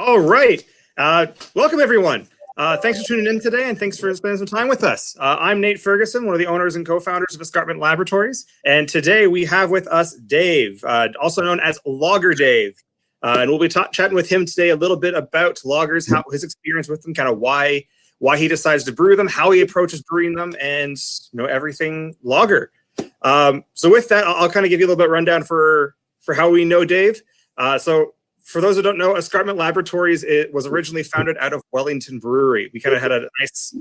All right. Welcome, everyone. Thanks for tuning in today, and thanks for spending some time with us. I'm Nate Ferguson, one of the owners and co-founders of Escarpment Laboratories, and today we have with us Dave, also known as Lager Dave. And we'll be chatting with him today a little bit about lagers, how his experience with them, kind of why he decides to brew them, how he approaches brewing them, and everything lager. So with that, I'll kind of give you a little bit of rundown for how we know Dave. So for those who don't know, Escarpment Laboratories, it was originally founded out of Wellington Brewery. We kind of had a nice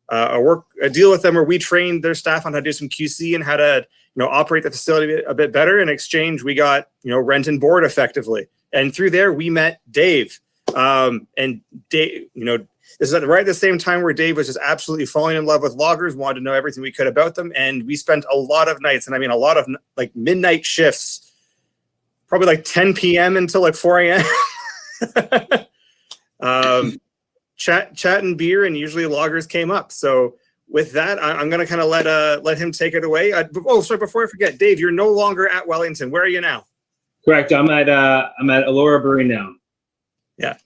a deal with them where we trained their staff on how to do some QC and how to operate the facility a bit better. In exchange, we got rent and board effectively, and through there we met Dave. And Dave, this is right at the same time where Dave was just absolutely falling in love with lagers, wanted to know everything we could about them, and we spent a lot of nights, and I mean a lot of like midnight shifts. Probably like 10 p.m. until like 4 a.m. Chatting beer, and usually lagers came up. So with that, I'm going to kind of let him take it away. Sorry, before I forget, Dave, you're no longer at Wellington. Where are you now? Correct. I'm at Elora Brewing now. Yeah.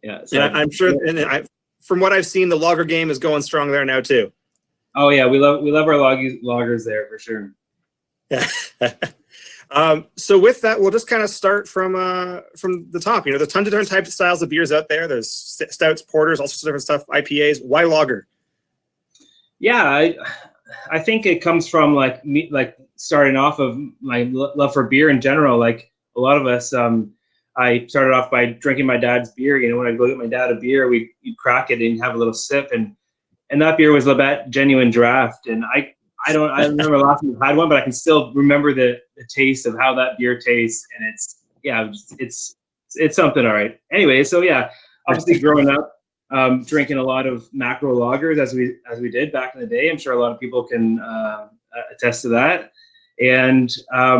Yeah. So I'm sure, and from what I've seen, the lager game is going strong there now too. Oh yeah, we love our lagers there for sure. Yeah. So with that, we'll just kind of start from the top. There's tons of different types of styles of beers out there. There's stouts, porters, all sorts of different stuff, IPAs. Why lager? Yeah, I think it comes from like starting off of my love for beer in general. Like a lot of us, I started off by drinking my dad's beer. When I'd go get my dad a beer, we'd crack it and have a little sip, and that beer was Labatt Genuine Draft, and I remember the last time I had one, but I can still remember the taste of how that beer tastes, and it's something, all right. Anyway, so yeah, obviously growing up, drinking a lot of macro lagers as we did back in the day. I'm sure a lot of people can attest to that. And I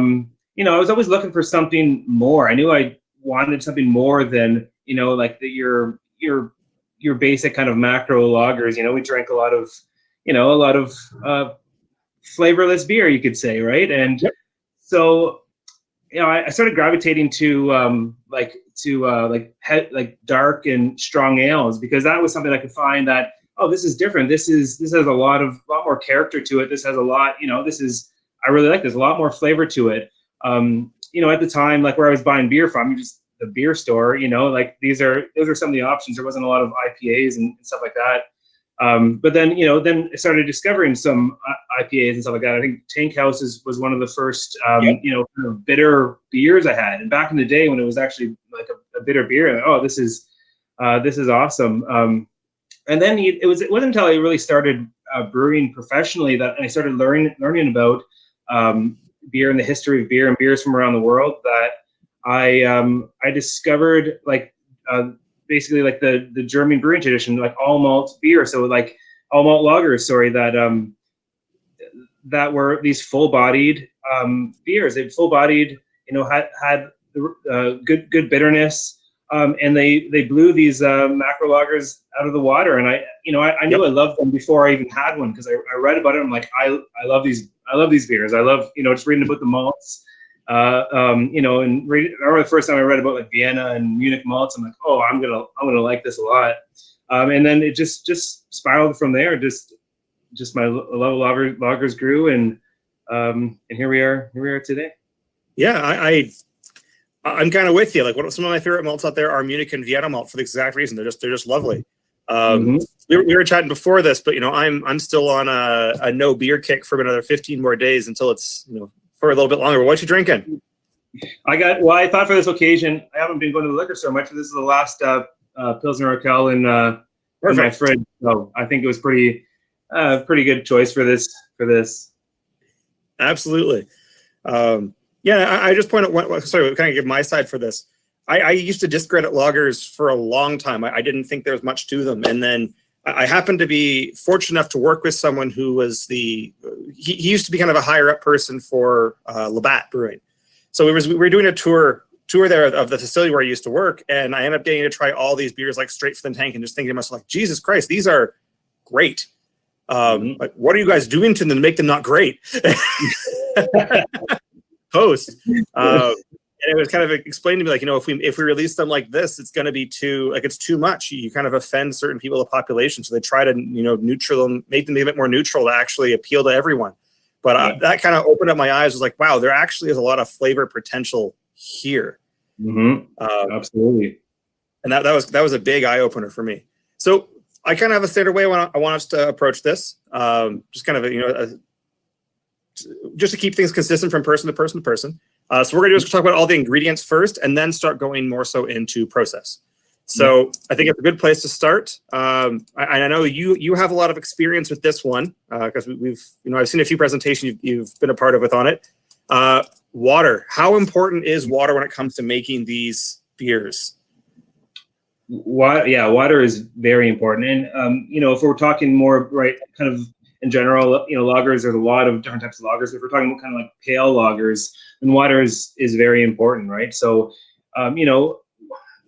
was always looking for something more. I knew I wanted something more than like your basic kind of macro lagers. We drank a lot of flavorless beer, you could say, right? And yep. So I started gravitating to dark and strong ales, because that was something I could find that, oh, this is different, this has a lot more character to it, this has a lot, I really like this, a lot more flavor to it. At the time, like where I was buying beer from, just the beer store, like those are some of the options. There wasn't a lot of IPAs and stuff like that. But then, then I started discovering some IPAs and stuff like that. I think Tank House was one of the first, kind of bitter beers I had. And back in the day when it was actually like a bitter beer, like, oh, this is awesome. And then it wasn't until I really started brewing professionally that I started learning about beer and the history of beer and beers from around the world that I discovered basically like the German brewing tradition, like all malt beer. So like all malt lagers, that were these full-bodied beers. They full-bodied, had good bitterness, and they blew these macro lagers out of the water. And I knew I loved them before I even had one, because I read about it. I'm like, I love these beers. I love just reading about the malts. I remember the first time I read about like Vienna and Munich malts, I'm like, oh, I'm gonna like this a lot. And then it just spiraled from there. Just my love of lagers grew, and here we are today. Yeah, I'm kind of with you. Like, some of my favorite malts out there are Munich and Vienna malt for the exact reason. They're just lovely. We were chatting before this, but I'm still on a no beer kick for another 15 more days until it's for a little bit longer. But what you drinking? I thought for this occasion, I haven't been going to the liquor store much, but this is the last Pilsner Urquell in my fridge. So I think it was pretty good choice for this. Absolutely. I just point out, sorry, kind of give my side for this. I used to discredit lagers for a long time. I didn't think there was much to them. And then I happened to be fortunate enough to work with someone who was he used to be kind of a higher up person for Labatt Brewing. So we were doing a tour there of the facility where I used to work, and I ended up getting to try all these beers like straight from the tank, and just thinking to myself, like, Jesus Christ, these are great. Like, what are you guys doing to them to make them not great? Post. And it was kind of explained to me, like, if we release them like this, it's going to be it's too much. You kind of offend certain people in the population. So they try to, neutral them, make them a bit more neutral to actually appeal to everyone. But that kind of opened up my eyes. I was like, wow, there actually is a lot of flavor potential here. Absolutely. And that was a big eye opener for me. So I kind of have a standard way I want us to approach this. Just kind of, just to keep things consistent from person to person to person. So we're going to do is talk about all the ingredients first, and then start going more so into process. So I think it's a good place to start. I know you have a lot of experience with this one because I've seen a few presentations you've been a part of on it. Water. How important is water when it comes to making these beers? Water is very important. And if we're talking more kind of in general, lagers, there's a lot of different types of lagers. If we're talking about kind of like pale lagers, then water is very important, right? So,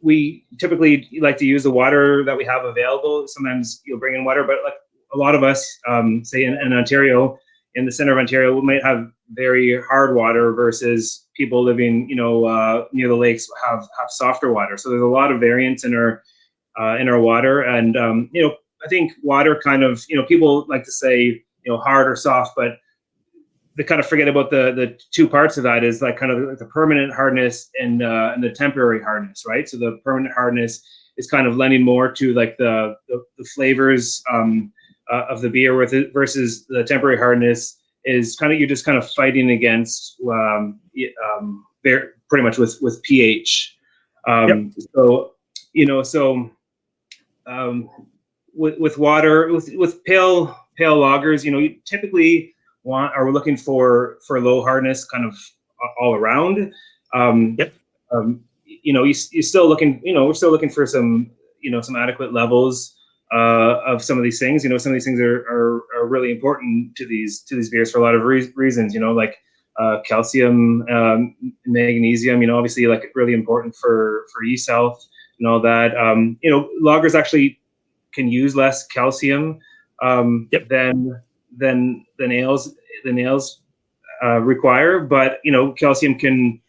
we typically like to use the water that we have available. Sometimes you'll bring in water, but like a lot of us, say in Ontario, in the center of Ontario, we might have very hard water versus people living, near the lakes have softer water. So there's a lot of variance in our water, and I think water kind of, people like to say, hard or soft, but they kind of forget about the two parts of that is like kind of like the permanent hardness and the temporary hardness, right? So the permanent hardness is kind of lending more to like the flavors of the beer versus the temporary hardness is kind of, you're just kind of fighting against pretty much with pH. With water, with pale lagers, you typically we're looking for low hardness kind of all around. You're still looking, we're still looking for some, some adequate levels of some of these things. Some of these things are really important to these beers for a lot of reasons, like calcium, magnesium, obviously like really important for yeast health and all that. Lagers actually can use less calcium than the nails require, but calcium can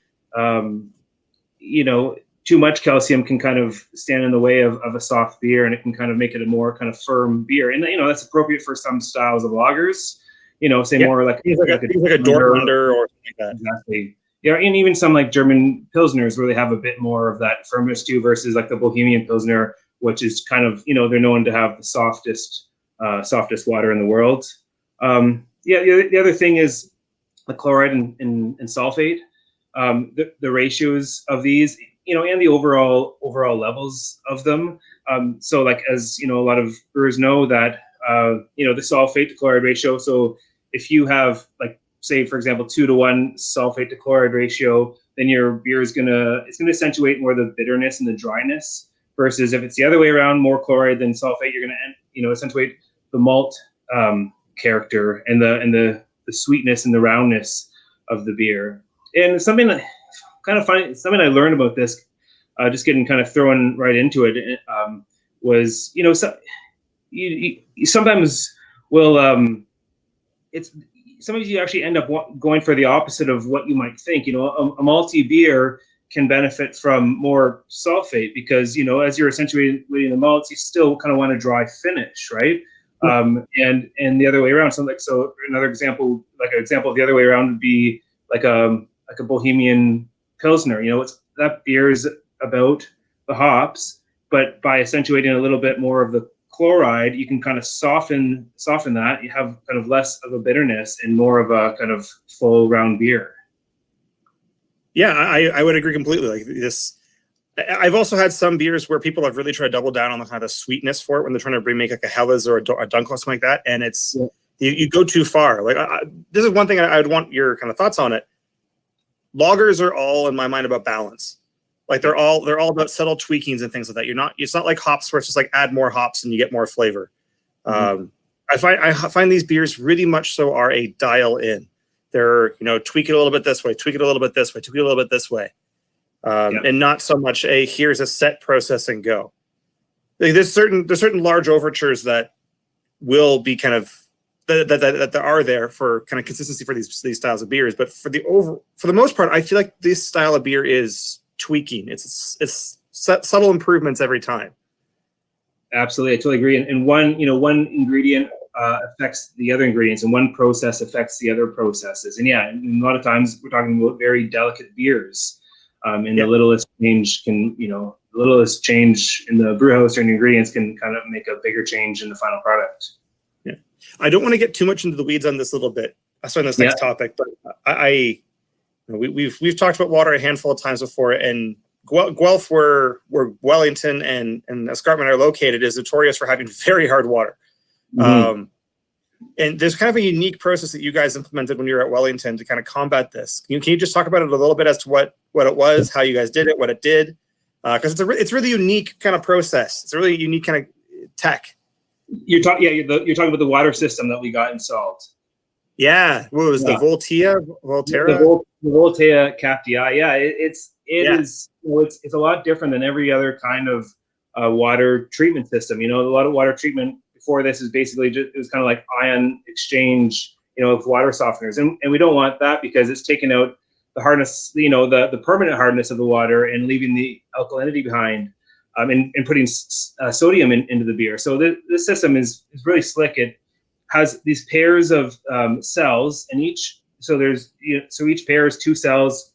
too much calcium can kind of stand in the way of a soft beer, and it can kind of make it a more kind of firm beer, and that's appropriate for some styles of lagers, more like a Dortmunder or something like that. Exactly. Yeah, and even some like German Pilsners where they have a bit more of that firmness too, versus like the Bohemian Pilsner, which is kind of, they're known to have the softest water in the world. The other thing is the chloride and sulfate, the ratios of these, and the overall levels of them. So like, as a lot of brewers know that, the sulfate to chloride ratio. So if you have like, say for example, 2-to-1 sulfate to chloride ratio, then your beer is it's gonna accentuate more the bitterness and the dryness. Versus if it's the other way around, more chloride than sulfate, you're gonna accentuate the malt character and the sweetness and the roundness of the beer. And something that kind of funny, something I learned about this, just getting kind of thrown right into it, was you sometimes will sometimes you actually end up going for the opposite of what you might think. A malty beer can benefit from more sulfate because as you're accentuating the malts, you still kind of want a dry finish, right? And the other way around. So another example, like an example of the other way around would be like a Bohemian Pilsner. That beer is about the hops, but by accentuating a little bit more of the chloride, you can kind of soften that. You have kind of less of a bitterness and more of a kind of full round beer. Yeah, I would agree completely. Like this, I've also had some beers where people have really tried to double down on the kind of sweetness for it when they're trying to make like a Helles or a Dunkel or something like that, and it's you go too far. Like this is one thing I would want your kind of thoughts on it. Lagers are all in my mind about balance. Like they're all about subtle tweakings and things like that. It's not like hops where it's just like add more hops and you get more flavor. I find these beers really much so are a dial in. They're tweak it a little bit this way, tweak it a little bit this way, tweak it a little bit this way. And not so much here's a set process and go. Like there's certain large overtures that will be kind of that are there for kind of consistency for these styles of beers. But for the most part, I feel like this style of beer is tweaking. It's subtle improvements every time. Absolutely, I totally agree. And one ingredient affects the other ingredients, and one process affects the other processes. And yeah, and a lot of times we're talking about very delicate beers, and the littlest change can, the littlest change in the brew house or in the ingredients can kind of make a bigger change in the final product. Yeah, I don't want to get too much into the weeds on this a little bit. On this next topic, but we've talked about water a handful of times before, and Guelph, where Wellington and Escarpment are located, is notorious for having very hard water. Mm-hmm. And there's kind of a unique process that you guys implemented when you were at Wellington to kind of combat this. Can you just talk about it a little bit as to what it was, how you guys did it, what it did? Because it's really unique kind of process. It's a really unique kind of tech. You're talking about the water system that we got installed. Yeah, what was the Volterra? The Volterra Captii. Yeah, it is. It's a lot different than every other kind of water treatment system. A lot of water treatment before this is basically it was kind of like ion exchange, with water softeners, and we don't want that because it's taking out the hardness, the permanent hardness of the water and leaving the alkalinity behind, and putting sodium into the beer. So this system is really slick. It has these pairs of cells, and each pair is 2 cells.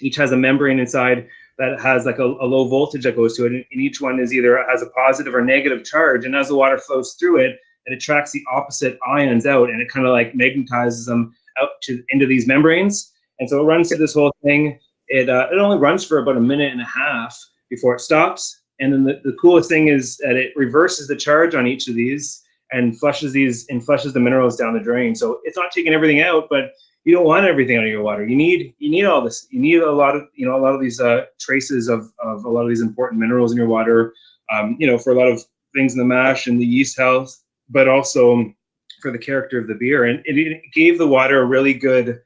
Each has a membrane inside that has like a low voltage that goes to it, and each one is either has a positive or negative charge. And as the water flows through it, it attracts the opposite ions out, and it kind of like magnetizes them out into these membranes. And so it runs through this whole thing. It only runs for about 1.5 minutes before it stops. And then the coolest thing is that it reverses the charge on each of these and flushes the minerals down the drain. So it's not taking everything out, but you don't want everything out of your water. You need all this. You need a lot of these traces of a lot of these important minerals in your water. For a lot of things in the mash and the yeast health, but also for the character of the beer. And it gave the water a really good,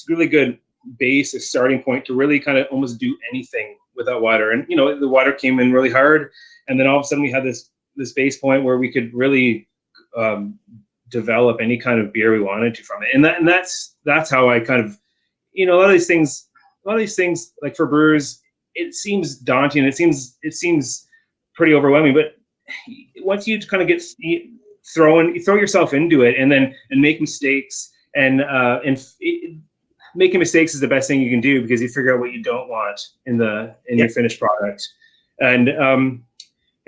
really good base, a starting point to really kind of almost do anything with that water. And the water came in really hard, and then all of a sudden we had this base point where we could really develop any kind of beer we wanted to from it. And that's how I kind of, a lot of these things like for brewers, it seems daunting. It seems pretty overwhelming, but once you kind of throw yourself into it and make mistakes making mistakes is the best thing you can do, because you figure out what you don't want in your finished product. And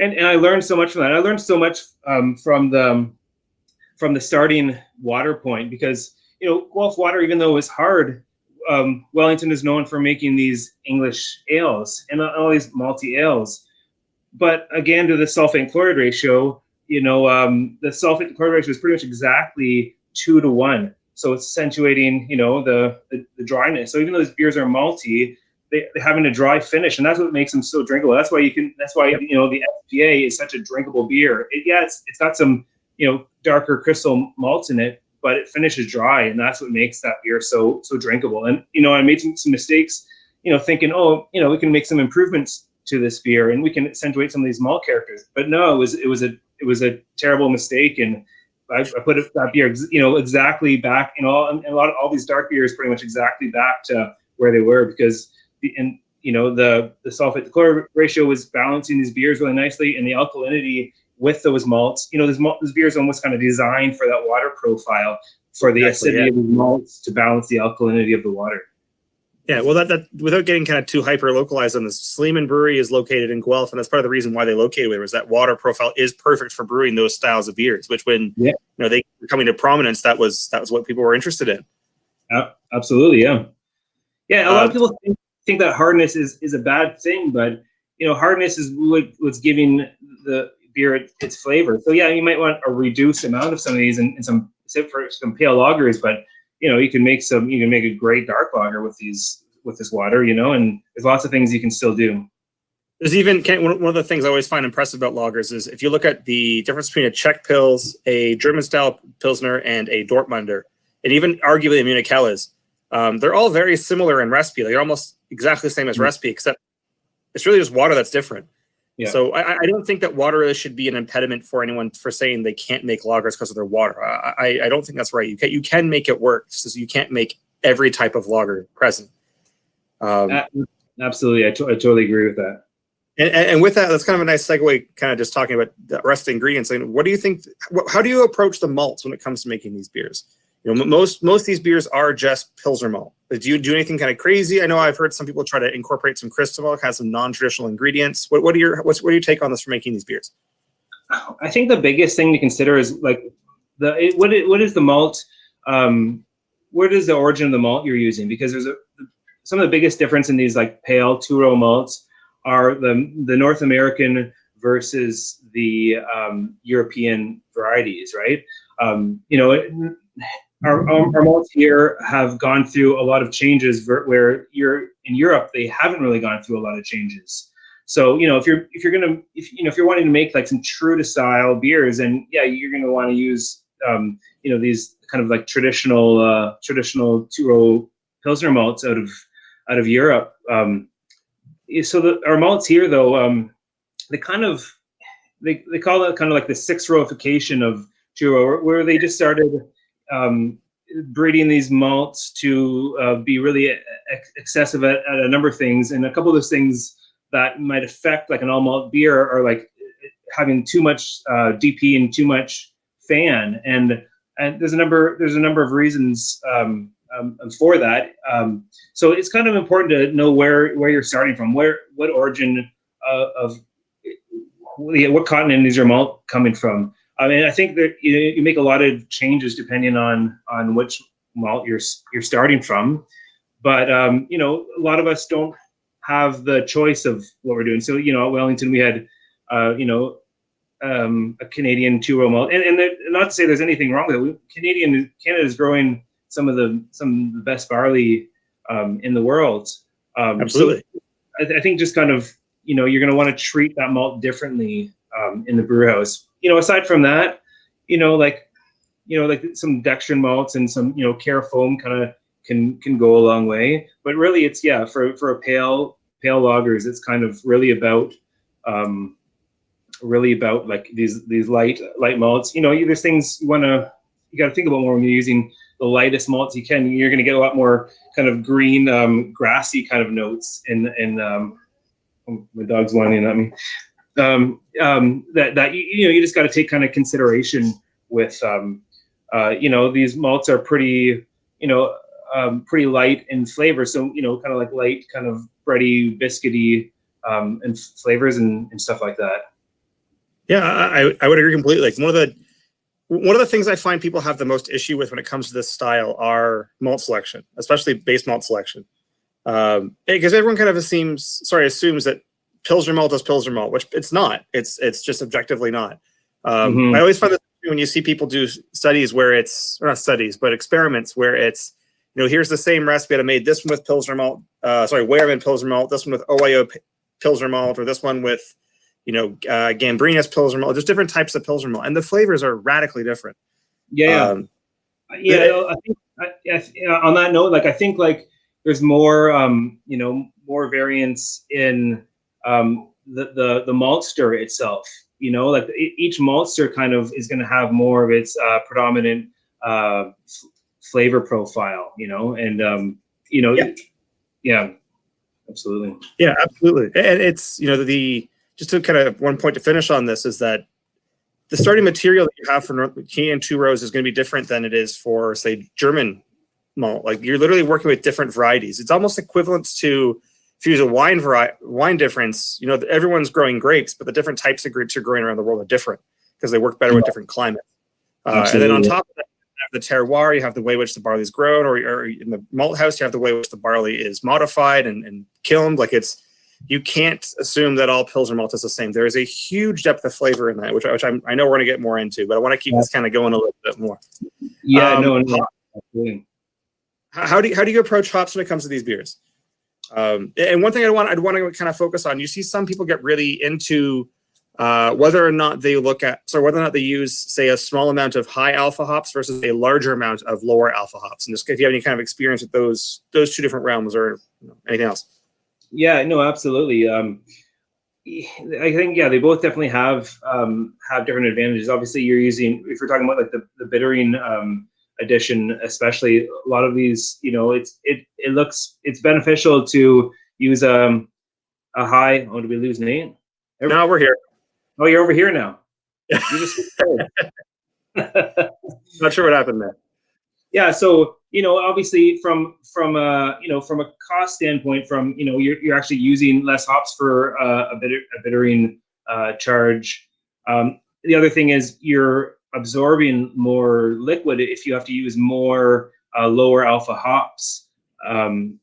I learned so much from that. I learned so much from the starting water point, because Guelph water, even though it was hard, Wellington is known for making these English ales and all these malty ales. But again, to the sulfate and chloride ratio, the sulfate and chloride ratio is pretty much exactly 2 to 1. So it's accentuating, the dryness. So even though these beers are malty, they're having a dry finish, and that's what makes them so drinkable. That's why the IPA is such a drinkable beer. It's got some darker crystal malts in it, but it finishes dry, and that's what makes that beer so drinkable. And I made some mistakes, thinking, we can make some improvements to this beer and we can accentuate some of these malt characters. But no, it was a terrible mistake, and I put that beer exactly back, all these dark beers pretty much exactly back to where they were, because the sulfate to chloride ratio was balancing these beers really nicely, and the alkalinity with those malts, this beer is almost kind of designed for that water profile, for the acidity of the malts to balance the alkalinity of the water. Yeah, well, that without getting kind of too hyper localized on this, Sleeman Brewery is located in Guelph, and that's part of the reason why they located there, was that water profile is perfect for brewing those styles of beers. Which, when they were coming to prominence, that was what people were interested in. Absolutely, yeah. A lot of people think that hardness is a bad thing, but hardness is what's giving the beer its flavor. So you might want a reduced amount of some of these, and some pale lagers, but you can make a great dark lager with this water, and there's lots of things you can still do. There's even one of the things I always find impressive about lagers is if you look at the difference between a Czech Pils, a German style Pilsner, and a Dortmunder, and even arguably a Munich Helles, they're all very similar in recipe. They're almost exactly the same as recipe, except it's really just water that's different. Yeah. So I don't think that water really should be an impediment for anyone for saying they can't make lagers because of their water. I don't think that's right. You can make it work, so you can't make every type of lager present. Absolutely, I totally agree with that. And with that, that's kind of a nice segue, kind of just talking about the rest of the ingredients. And what do you think? How do you approach the malts when it comes to making these beers? You know, most of these beers are just Pilsner malt. Do you do anything kind of crazy? I know I've heard some people try to incorporate some crystal malt, have some non-traditional ingredients. What do you take on this for making these beers? I think the biggest thing to consider is like what is the malt? What is the origin of the malt you're using? Because there's some of the biggest difference in these like pale two-row malts are the North American versus the European varieties, right? You know, our malts here have gone through a lot of changes where in Europe they haven't really gone through a lot of changes. So, you know, if you're wanting to make like some true to style beers, and yeah, you're going to want to use you know, these kind of like traditional two-row Pilsner malts out of Europe. So our malts here, though, they call it kind of like the six-rowification of two-row, where they just started breeding these malts to be really excessive at a number of things, and a couple of those things that might affect like an all malt beer are like having too much DP and too much fan, and there's a number of reasons for that. So it's kind of important to know where you're starting from, what origin of what continent is your malt coming from. I mean, I think that you make a lot of changes depending on which malt you're starting from, but you know, a lot of us don't have the choice of what we're doing. So, you know, at Wellington we had you know, a Canadian two-row malt, and not to say there's anything wrong with it. Canada is growing some of the best barley in the world. Absolutely. So I think just kind of, you know, you're going to want to treat that malt differently in the brew house. You know, aside from that, you know, like some dextrin malts and some, you know, care foam kind of can go a long way. But really, it's for a pale lagers, it's kind of really about like these light malts. You know, there's things you got to think about more when you're using the lightest malts you can. You're going to get a lot more kind of green, grassy kind of notes in oh, my dog's whining at me. That you know, you just got to take kind of consideration with you know, these malts are pretty, you know, pretty light in flavor, so, you know, kind of like light, kind of bready, biscuity and flavors and stuff like that. Yeah, I would agree completely. Like one of the things I find people have the most issue with when it comes to this style are malt selection, especially base malt selection. Because everyone kind of assumes that Pilsner malt is Pilsner malt, which it's not. It's just objectively not. I always find that when you see people do studies where it's, or not studies, but experiments where it's, you know, here's the same recipe I made this one with Pilsner malt, Weyermann Pilsner malt, this one with OIO Pilsner malt, or this one with, you know, Gambrinus Pilsner malt, just different types of Pilsner malt, and the flavors are radically different. I think on that note, like I think like there's more you know, more variance in the maltster itself. You know, like each maltster kind of is going to have more of its predominant flavor profile. You know, and you know, yeah, absolutely. Yeah, absolutely. And it's, you know, just to kind of one point to finish on this is that the starting material that you have for Canadian two rows is going to be different than it is for, say, German malt. Like you're literally working with different varieties. It's almost equivalent to if you use a wine difference. You know, everyone's growing grapes, but the different types of grapes you're growing around the world are different because they work better with different climates. And then on top of that, you have the terroir, you have the way which the barley is grown, or in the malt house, you have the way which the barley is modified and kilned. Like you can't assume that all Pilsner malt is the same. There is a huge depth of flavor in that, which I know we're going to get more into, but I want to keep this kind of going a little bit more. Yeah, absolutely. How do you approach hops when it comes to these beers? And one thing I'd want to kind of focus on, you see some people get really into whether or not they use, say, a small amount of high alpha hops versus a larger amount of lower alpha hops. And just if you have any kind of experience with those two different realms, or anything else. Yeah, no, absolutely. I think, yeah, they both definitely have different advantages. Obviously, you're using, if we're talking about like the bittering addition, especially a lot of these, it's beneficial to use a high. Oh, did we lose Nate? No, we're here. Oh, you're over here now. You just Not sure what happened there. Yeah, so obviously from from a cost standpoint, you're actually using less hops for a bittering charge. The other thing is you're absorbing more liquid if you have to use more lower alpha hops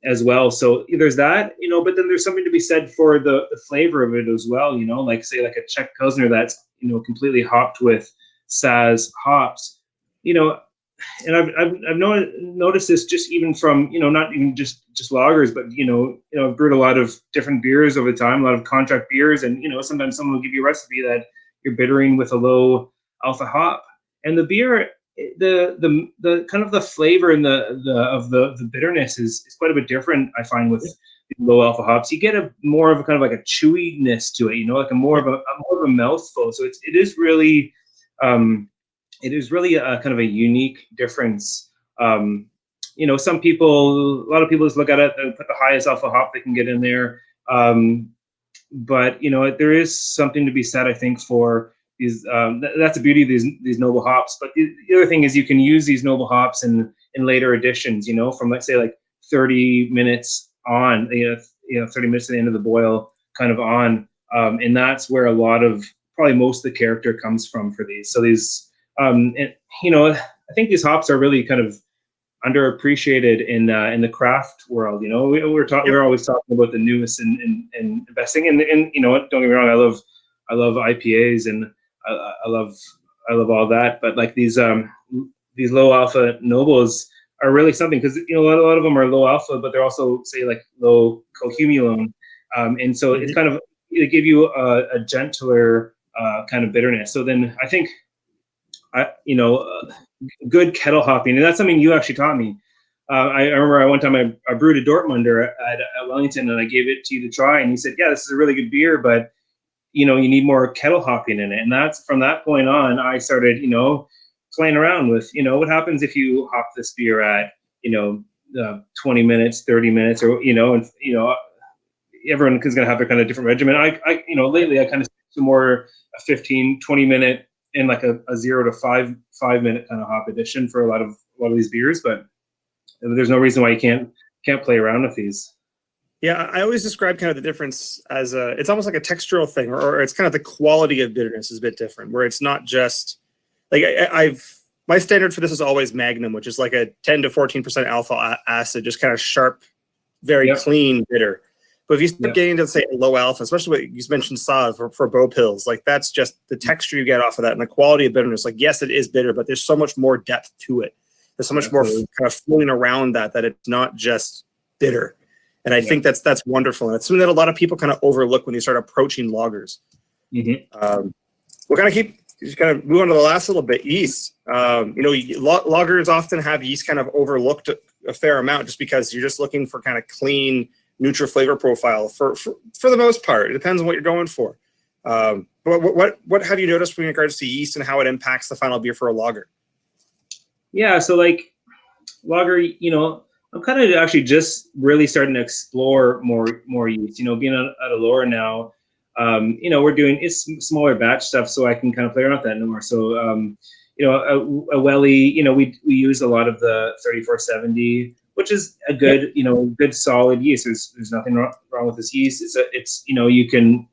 as well. So there's that, but then there's something to be said for the flavor of it as well. Like say like a Czech Pilsner that's completely hopped with Saz hops. And I've noticed this just even from not even just lagers, but I've brewed a lot of different beers over time, a lot of contract beers, and sometimes someone will give you a recipe that you're bittering with a low alpha hop, and the beer, the kind of the flavor and the bitterness is quite a bit different. I find with low alpha hops, you get a more of a kind of like a chewiness to it, like a more of a mouthful. So it is really. It is really a kind of a unique difference. Some people, a lot of people just look at it and put the highest alpha hop they can get in there. But there is something to be said, I think, for these. That's the beauty of these noble hops. But the other thing is you can use these noble hops in later additions. From let's say like 30 minutes on, 30 minutes at the end of the boil, kind of on, and that's where a lot of probably most of the character comes from for these. So these. And I think these hops are really kind of underappreciated in the craft world. We're always talking about the newest in investing, and don't get me wrong, I love IPAs and I love all that, but like these low alpha nobles are really something, because a lot of them are low alpha, but they're also say like low cohumulone, and so it's kind of they give you a gentler kind of bitterness. So then I think. Good kettle hopping, and that's something you actually taught me. I remember one time I brewed a Dortmunder at Wellington, and I gave it to you to try, and you said, "Yeah, this is a really good beer, but you need more kettle hopping in it." And that's from that point on, I started, playing around with, what happens if you hop this beer at, 20 minutes, 30 minutes, or everyone is going to have their kind of different regimen. I lately I kind of stick to more a 15, 20 minute. In like a 0 to 5 minute kind of hop addition for a lot of these beers, but there's no reason why you can't play around with these. Yeah, I always describe kind of the difference as it's almost like a textural thing, or it's kind of the quality of bitterness is a bit different, where it's not just like my standard for this is always Magnum, which is like a 10 to 14% alpha acid, just kind of sharp, very clean bitter. But if you start getting into, say, low alpha, especially what you mentioned Saaz for bow pills, like that's just the texture you get off of that and the quality of bitterness. Like, yes, it is bitter, but there's so much more depth to it. There's so much more kind of flowing around that it's not just bitter. And I think that's wonderful. And it's something that a lot of people kind of overlook when they start approaching lagers. We'll kind of move on to the last little bit, yeast. Lagers often have yeast kind of overlooked a fair amount just because you're just looking for kind of clean, neutral flavor profile for the most part. It depends on what you're going for. But what have you noticed with regards to yeast and how it impacts the final beer for a lager? Yeah, so like lager, I'm kind of actually just really starting to explore more yeast. Being at Elora now, we're doing it's smaller batch stuff, so I can kind of play around with that more. So a Welly, we use a lot of the 3470. Which is a good, good solid yeast. There's nothing wrong with this yeast. It can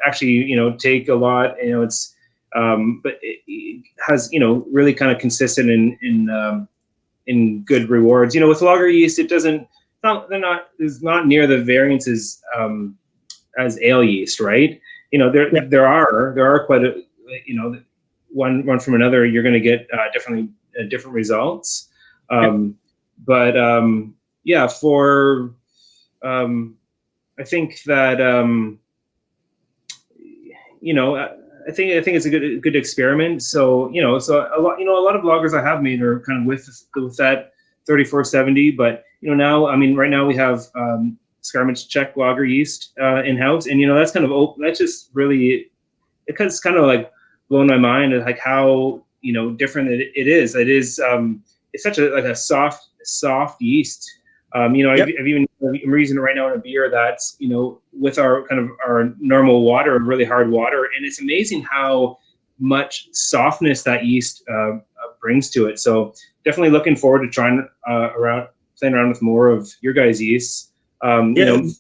actually, take a lot. But it has, really kind of consistent in good rewards. With lager yeast, it's not near the variances as ale yeast, right? There are quite a, one from another. You're going to get different results. But I think that I think it's a good experiment. So a lot of lagers I have made are kind of with that 3470. But now, I mean, right now we have Escarpment Czech lager yeast in house, and that's kind of that's just really it's kind of like blown my mind at like how different it is. It is it's such a soft yeast. I'm using it right now in a beer that's with our kind of our normal water, really hard water, and it's amazing how much softness that yeast brings to it. So definitely looking forward to playing around with more of your guys' yeasts. Looking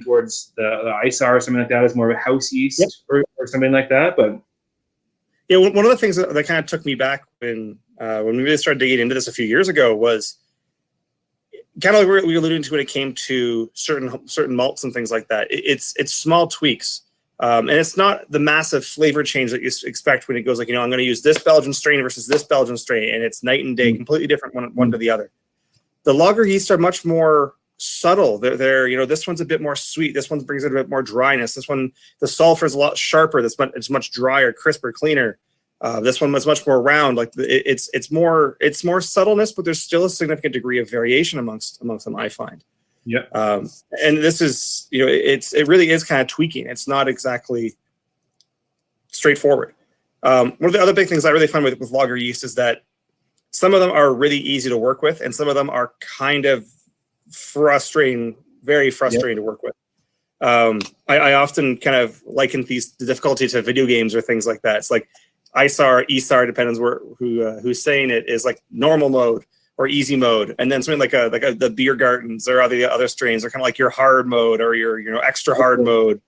towards the ISAR or something like that as more of a house yeast or something like that. But yeah, one of the things that kind of took me back when we really started digging into this a few years ago was kind of like we alluded to when it came to certain malts and things like that. It's small tweaks, and it's not the massive flavor change that you expect when it goes like, I'm going to use this Belgian strain versus this Belgian strain, and it's night and day, completely different one to the other. The lager yeasts are much more subtle. They're this one's a bit more sweet. This one brings in a bit more dryness. This one, the sulfur is a lot sharper. It's much drier, crisper, cleaner. This one was much more round. Like it's more subtleness, but there's still a significant degree of variation amongst them, I find. Yeah. And this is it really is kind of tweaking. It's not exactly straightforward. One of the other big things I really find with lager yeast is that some of them are really easy to work with, and some of them are kind of very frustrating to work with. I often kind of liken the difficulty to video games or things like that. It's like ISAR, ESAR, depends who's saying it, is like normal mode or easy mode, and then something like the beer gardens or the other strains are kind of like your hard mode or your extra hard mode.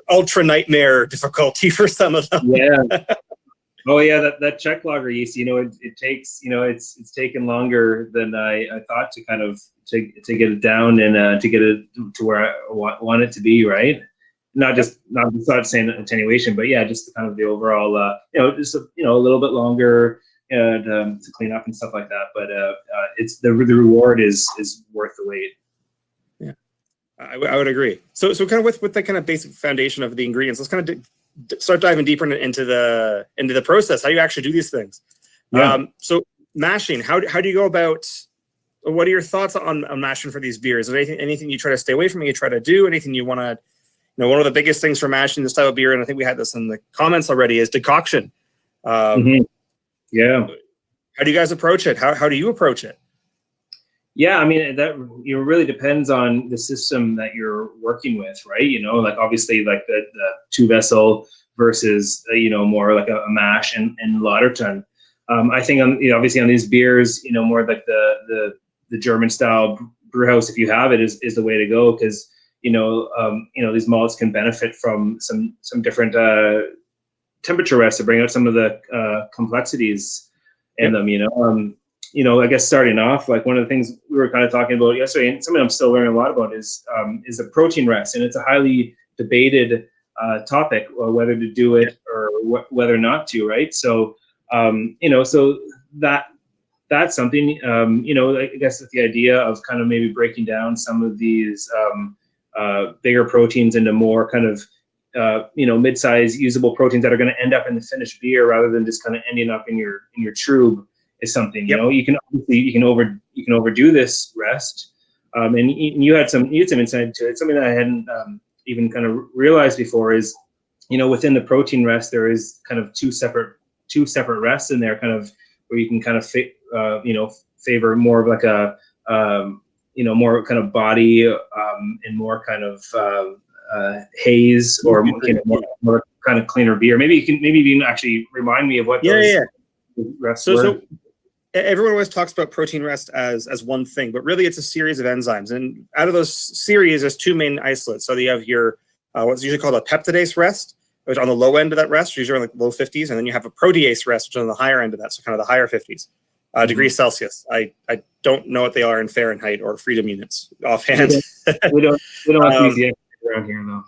Ultra nightmare difficulty for some of them. Yeah. Oh yeah, that Czech lager yeast, it takes, it's taken longer than I thought to kind of to get it down and to get it to where I want it to be, right? Not saying attenuation, but yeah, just kind of the overall, just a little bit longer to clean up and stuff like that. But it's the reward is worth the wait. Yeah, I would agree. So kind of with the kind of basic foundation of the ingredients, let's kind of start diving deeper into the process. How you actually do these things. Yeah. So mashing, how do you go about? What are your thoughts on mashing for these beers? Is there anything you try to stay away from? You try to do anything you want to? One of the biggest things for mashing this type of beer, and I think we had this in the comments already, is decoction. Yeah. How do you guys approach it? How do you approach it? Yeah, I mean, that really depends on the system that you're working with, right? Like obviously like the 2-vessel versus, more like a mash and Lautering. I think obviously on these beers, more like the German style brew house, if you have it, is the way to go, because these malts can benefit from some different temperature rests to bring out some of the complexities in them. I guess starting off, like one of the things we were kind of talking about yesterday, and something I'm still learning a lot about, is the protein rest, and it's a highly debated topic, whether to do it or whether not to, right? So so that's something. I guess with the idea of kind of maybe breaking down some of these bigger proteins into more kind of mid-size usable proteins that are going to end up in the finished beer rather than just kind of ending up in your trube is something. You can overdo this rest, and you had some insight to it. Something that I hadn't even kind of realized before is, within the protein rest there is kind of two separate rests in there, kind of where you can kind of favor more of like a more kind of body and more kind of haze, or more kind of cleaner beer. Maybe you can actually remind me of what those rests were. So everyone always talks about protein rest as one thing, but really it's a series of enzymes. And out of those series, there's two main isolates. So you have your what's usually called a peptidase rest, which on the low end of that rest, usually around the low 50s, and then you have a protease rest, which is on the higher end of that, so kind of the higher 50s degrees Celsius. I don't know what they are in Fahrenheit or freedom units offhand. We don't have these around here, though.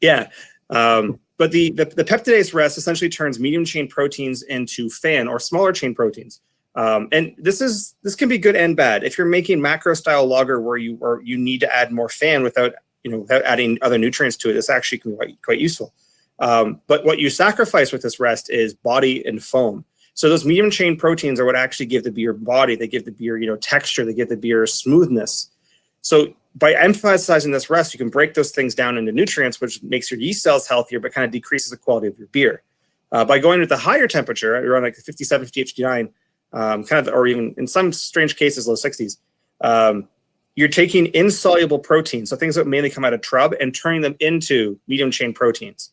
Yeah. But the peptidase rest essentially turns medium chain proteins into FAN, or smaller chain proteins. And this can be good and bad. If you're making macro style lager where you need to add more FAN without adding other nutrients to it, this actually can be quite useful. But what you sacrifice with this rest is body and foam. So those medium chain proteins are what actually give the beer body. They give the beer, texture. They give the beer smoothness. So by emphasizing this rest, you can break those things down into nutrients, which makes your yeast cells healthier, but kind of decreases the quality of your beer. By going with the higher temperature, around like 57, 58, 59, or even in some strange cases, low 60s, you're taking insoluble proteins, so things that mainly come out of trub, and turning them into medium chain proteins.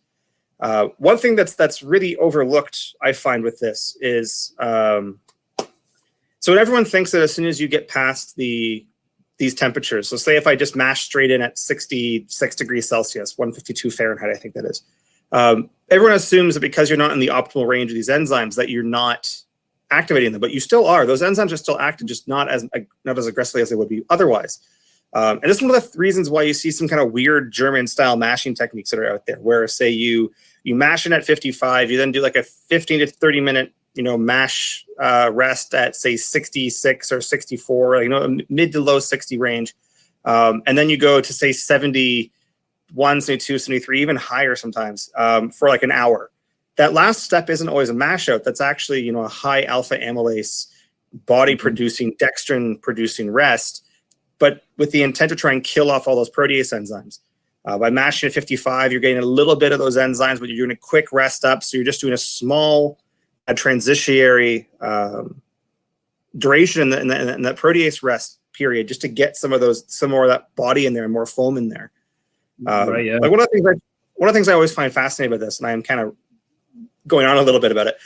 One thing that's really overlooked, I find, with this is, so when everyone thinks that as soon as you get past these temperatures, so say if I just mash straight in at 66 degrees Celsius, 152 Fahrenheit, I think that is, everyone assumes that because you're not in the optimal range of these enzymes that you're not activating them, but you still are. Those enzymes are still active, just not as aggressively as they would be otherwise. And this is one of the reasons why you see some kind of weird German-style mashing techniques that are out there, where say you mash in at 55, you then do like a 15 to 30 minute mash rest at say 66 or 64, mid to low 60 range, and then you go to say 71, 72, 73, even higher sometimes for like an hour. That last step isn't always a mash out. That's actually a high alpha amylase, body producing, dextrin producing rest, but with the intent to try and kill off all those protease enzymes. By mashing at 55, you're getting a little bit of those enzymes, but you're doing a quick rest up. So you're just doing a small transitionary duration in that protease rest period, just to get some more of that body in there and more foam in there. Right. Yeah. Like one of the things I always find fascinating about this, and I am kind of going on a little bit about it.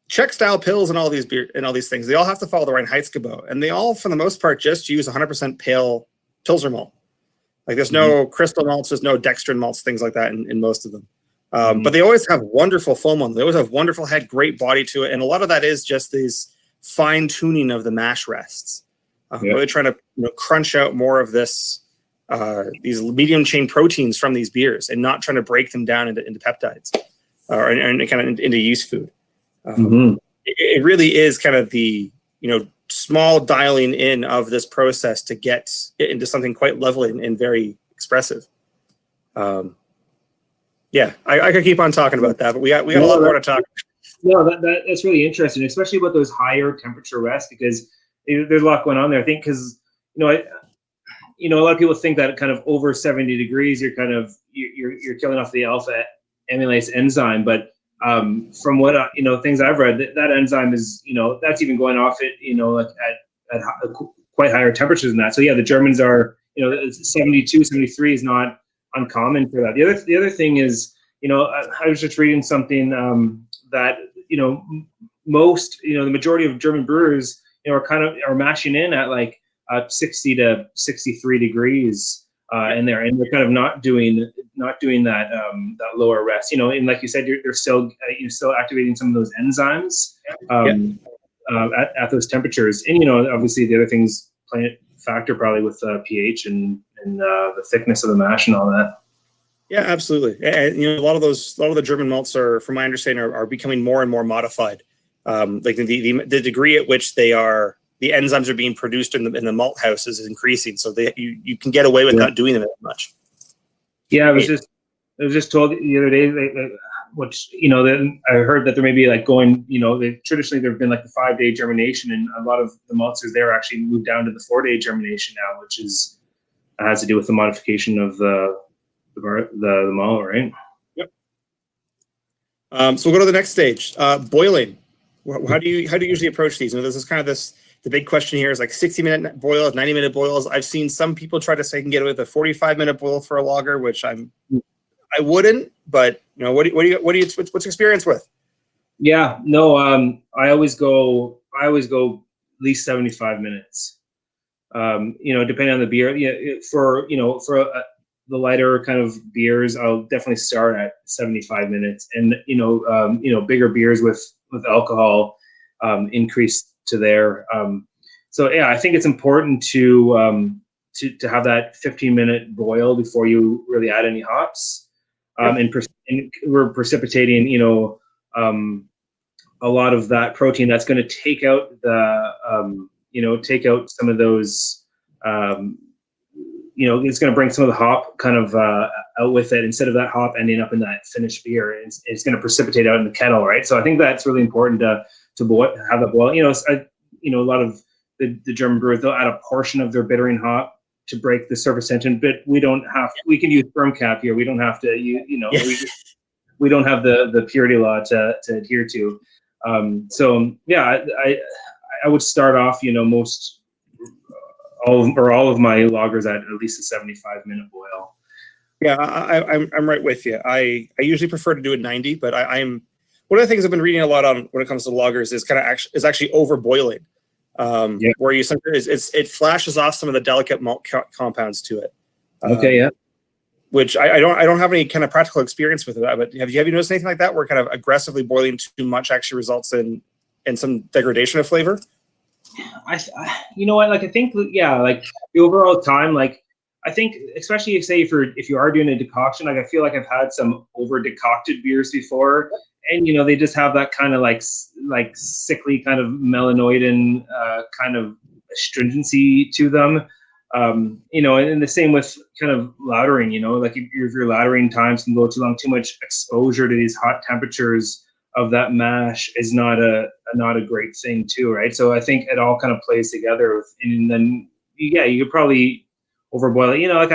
Czech style pills and all these things, they all have to follow the Reinheitsgebot, and they all, for the most part, just use 100% pale Pilsner malt. Like there's no crystal malts, there's no dextrin malts, things like that in most of them. But they always have wonderful foam on them. They always have wonderful head, great body to it, and a lot of that is just these fine tuning of the mash rests. Really trying to crunch out more of these medium chain proteins from these beers, and not trying to break them down into peptides and kind of into yeast food. It really is kind of the small dialing in of this process to get it into something quite lovely and very expressive. Yeah, I could keep on talking about that, but we got a lot more to talk. No, that's really interesting, especially about those higher temperature rests, because there's a lot going on there. I think because a lot of people think that kind of over 70 degrees, you're killing off the alpha amylase enzyme, but from what things I've read, that enzyme is that's even going off it at quite higher temperatures than that. So yeah, the Germans are 72, 73 is not uncommon for that. The other thing is I was just reading something that most the majority of German brewers are mashing in at like 60 to 63 degrees. And they're kind of not doing that lower rest, and like you said, you're still activating some of those enzymes at those temperatures, and obviously the other things play a factor probably with pH and the thickness of the mash and all that. Yeah, absolutely. And a lot of the German malts from my understanding are becoming more and more modified. Like the degree at which the enzymes are being produced in the malt house is increasing, so you can get away with not doing them as much. Yeah, I was just told the other day, which I heard that there may be like going, traditionally there've been like the 5-day germination, and a lot of the maltsters there actually moved down to the 4-day germination now, which has to do with the modification of the malt, right? Yep. So we'll go to the next stage, boiling. How do you usually approach these? This is kind of the big question here is like 60-minute boils, 90-minute boils. I've seen some people try to say can get away with a 45-minute boil for a lager, which I wouldn't. But what's your experience with? Yeah, no, I always go at least 75 minutes. Depending on the beer. Yeah, for the lighter kind of beers, I'll definitely start at 75 minutes, and bigger beers with alcohol increase to there. So yeah, I think it's important to have that 15-minute boil before you really add any hops. And we're precipitating a lot of that protein that's going to take out some of those it's going to bring some of the hop kind of out with it instead of that hop ending up in that finished beer. It's going to precipitate out in the kettle, right? So I think that's really important to boil, have it boil. A lot of the German brewers, they'll add a portion of their bittering hop to break the surface tension, but we can use firm cap here. We don't have to, we don't have the purity law to adhere to. I would start off, all of my lagers at least a 75-minute boil. Yeah, I'm right with you. I usually prefer to do a 90, but I'm one of the things I've been reading a lot on when it comes to lagers is actually overboiling, where it flashes off some of the delicate malt compounds to it. Okay, yeah. Which I don't have any kind of practical experience with that, but have you noticed anything like that where kind of aggressively boiling too much actually results in some degradation of flavor? You know what? Like I think, like the overall time, like I think, especially if you are doing a decoction, like I feel like I've had some over decocted beers before, and they just have that kind of like sickly kind of melanoidin kind of astringency to them. And the same with kind of lautering. Like if your lautering times can go too long, too much exposure to these hot temperatures of that mash is not a great thing too, right? So I think it all kind of plays together, and then you could probably overboil it. Like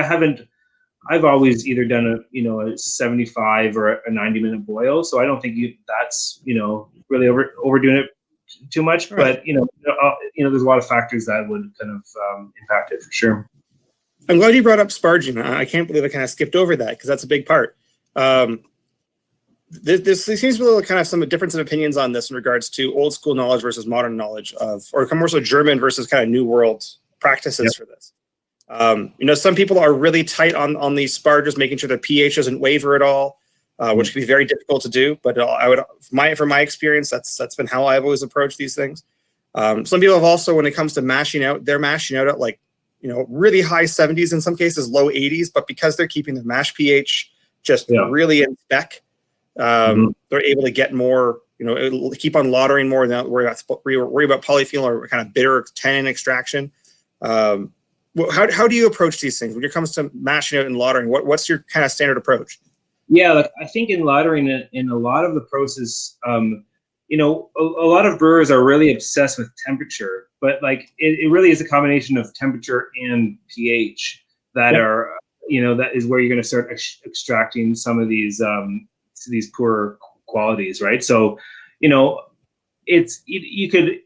I've always either done a 75 or a 90-minute boil, so I don't think that's really overdoing it too much. Right. But there's a lot of factors that would kind of impact it for sure. I'm glad you brought up sparging. I can't believe I kind of skipped over that because that's a big part. There seems to be kind of some difference in opinions on this in regards to old school knowledge versus modern knowledge or more so German versus kind of new world practices for this. Some people are really tight on these sparges, making sure their pH doesn't waver at all, which can be very difficult to do. But from my experience, that's been how I've always approached these things. Some people have also, when it comes to mashing out, they're mashing out at really high 70s, in some cases low 80s, but because they're keeping the mash pH just really in spec, they're able to get more, keep on lautering more than worry about polyphenol or kind of bitter tannin extraction. How do you approach these things when it comes to mashing out and lautering? What's your kind of standard approach? Yeah, like I think in lautering, in a lot of the process, a lot of brewers are really obsessed with temperature, but like it really is a combination of temperature and pH that are, that is where you're going to start extracting some of these poor qualities, right? So, it's you could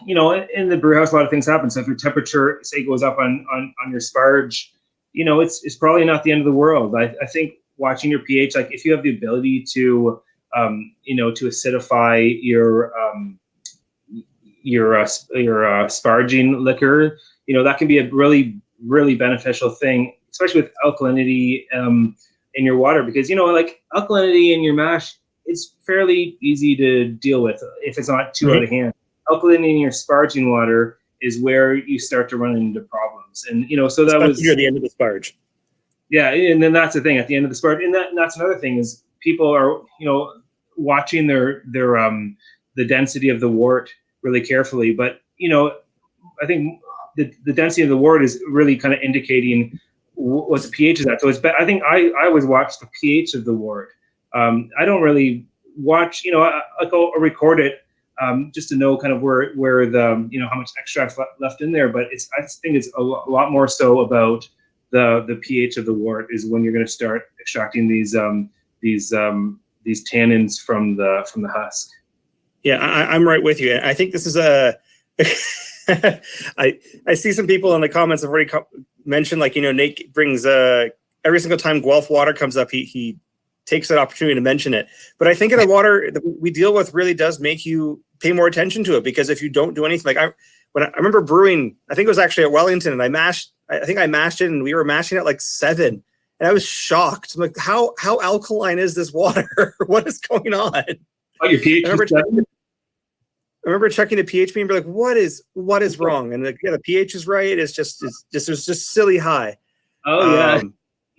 in the brew house a lot of things happen. So if your temperature say goes up on your sparge, it's probably not the end of the world. I think watching your pH, like if you have the ability to to acidify your sparging liquor, that can be a really, really beneficial thing, especially with alkalinity in your water, because like alkalinity in your mash, it's fairly easy to deal with if it's not too out of hand. Alkalinity in your sparging water is where you start to run into problems, and so that was near the end of the sparge. Yeah, and then that's the thing at the end of the sparge, and that's another thing is people are watching the density of the wort really carefully, but I think the density of the wort is really kind of indicating what the pH is at. So I think I always watch the pH of the wort. I don't really watch, I'll record it just to know kind of where the how much extract's left in there. But I think it's a lot more so about the pH of the wort is when you're going to start extracting these tannins from the husk. Yeah, I'm right with you. I think this is I see some people in the comments have already mentioned, like, Nate brings every single time Guelph water comes up, he takes that opportunity to mention it. But I think the water that we deal with really does make you pay more attention to it, because if you don't do anything, like when I remember brewing, I think it was actually at Wellington, and I think I mashed it, and we were mashing it like 7, and I was shocked. I'm like, how alkaline is this water? What is going on? Oh, your pH. I remember checking the pH and be like, what is wrong? And the pH is right. It's just silly high. Oh yeah,